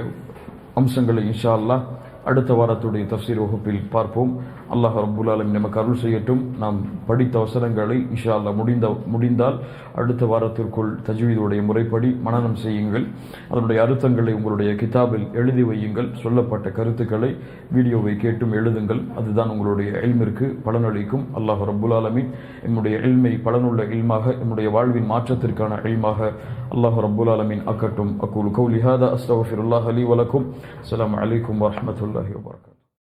அம்சங்களை இன்ஷா அல்லாஹ் அடுத்த வாரத்துடைய தஃப்சீர் வகுப்பில் பார்ப்போம். அல்லாஹ் ரப்புல் ஆலமீன் நமக்கு அருள் செய்யட்டும். நாம் படித்த வசனங்களை இன்ஷா அல்லாஹ் முடிந்தால் அடுத்த வாரத்திற்குள் தஜ்வீதுடைய முறைப்படி மனனம் செய்யுங்கள். அதனுடைய அர்த்தங்களை உங்களுடைய கிதாபில் எழுதி வையுங்கள். சொல்லப்பட்ட கருத்துக்களை வீடியோவை கேட்டும் எழுதுங்கள். அதுதான் உங்களுடைய இல்மிற்கு பலனளிக்கும். அல்லாஹ் ரப்புல் ஆலமீன் என்னுடைய இல்மை பலனுள்ள இல்மாக, என்னுடைய வாழ்வின் மாற்றத்திற்கான இல்மாக அல்லாஹ் ரப்புல் ஆலமீன் ஆக்கட்டும். அக்கூலு கௌலி ஹாதா அஸ்தக்ஃபிருல்லாஹ் லீ வலக்கும். அஸ்ஸலாமு அலைக்கும் வரஹ்மத்துல்லாஹி வபரகாத்துஹு.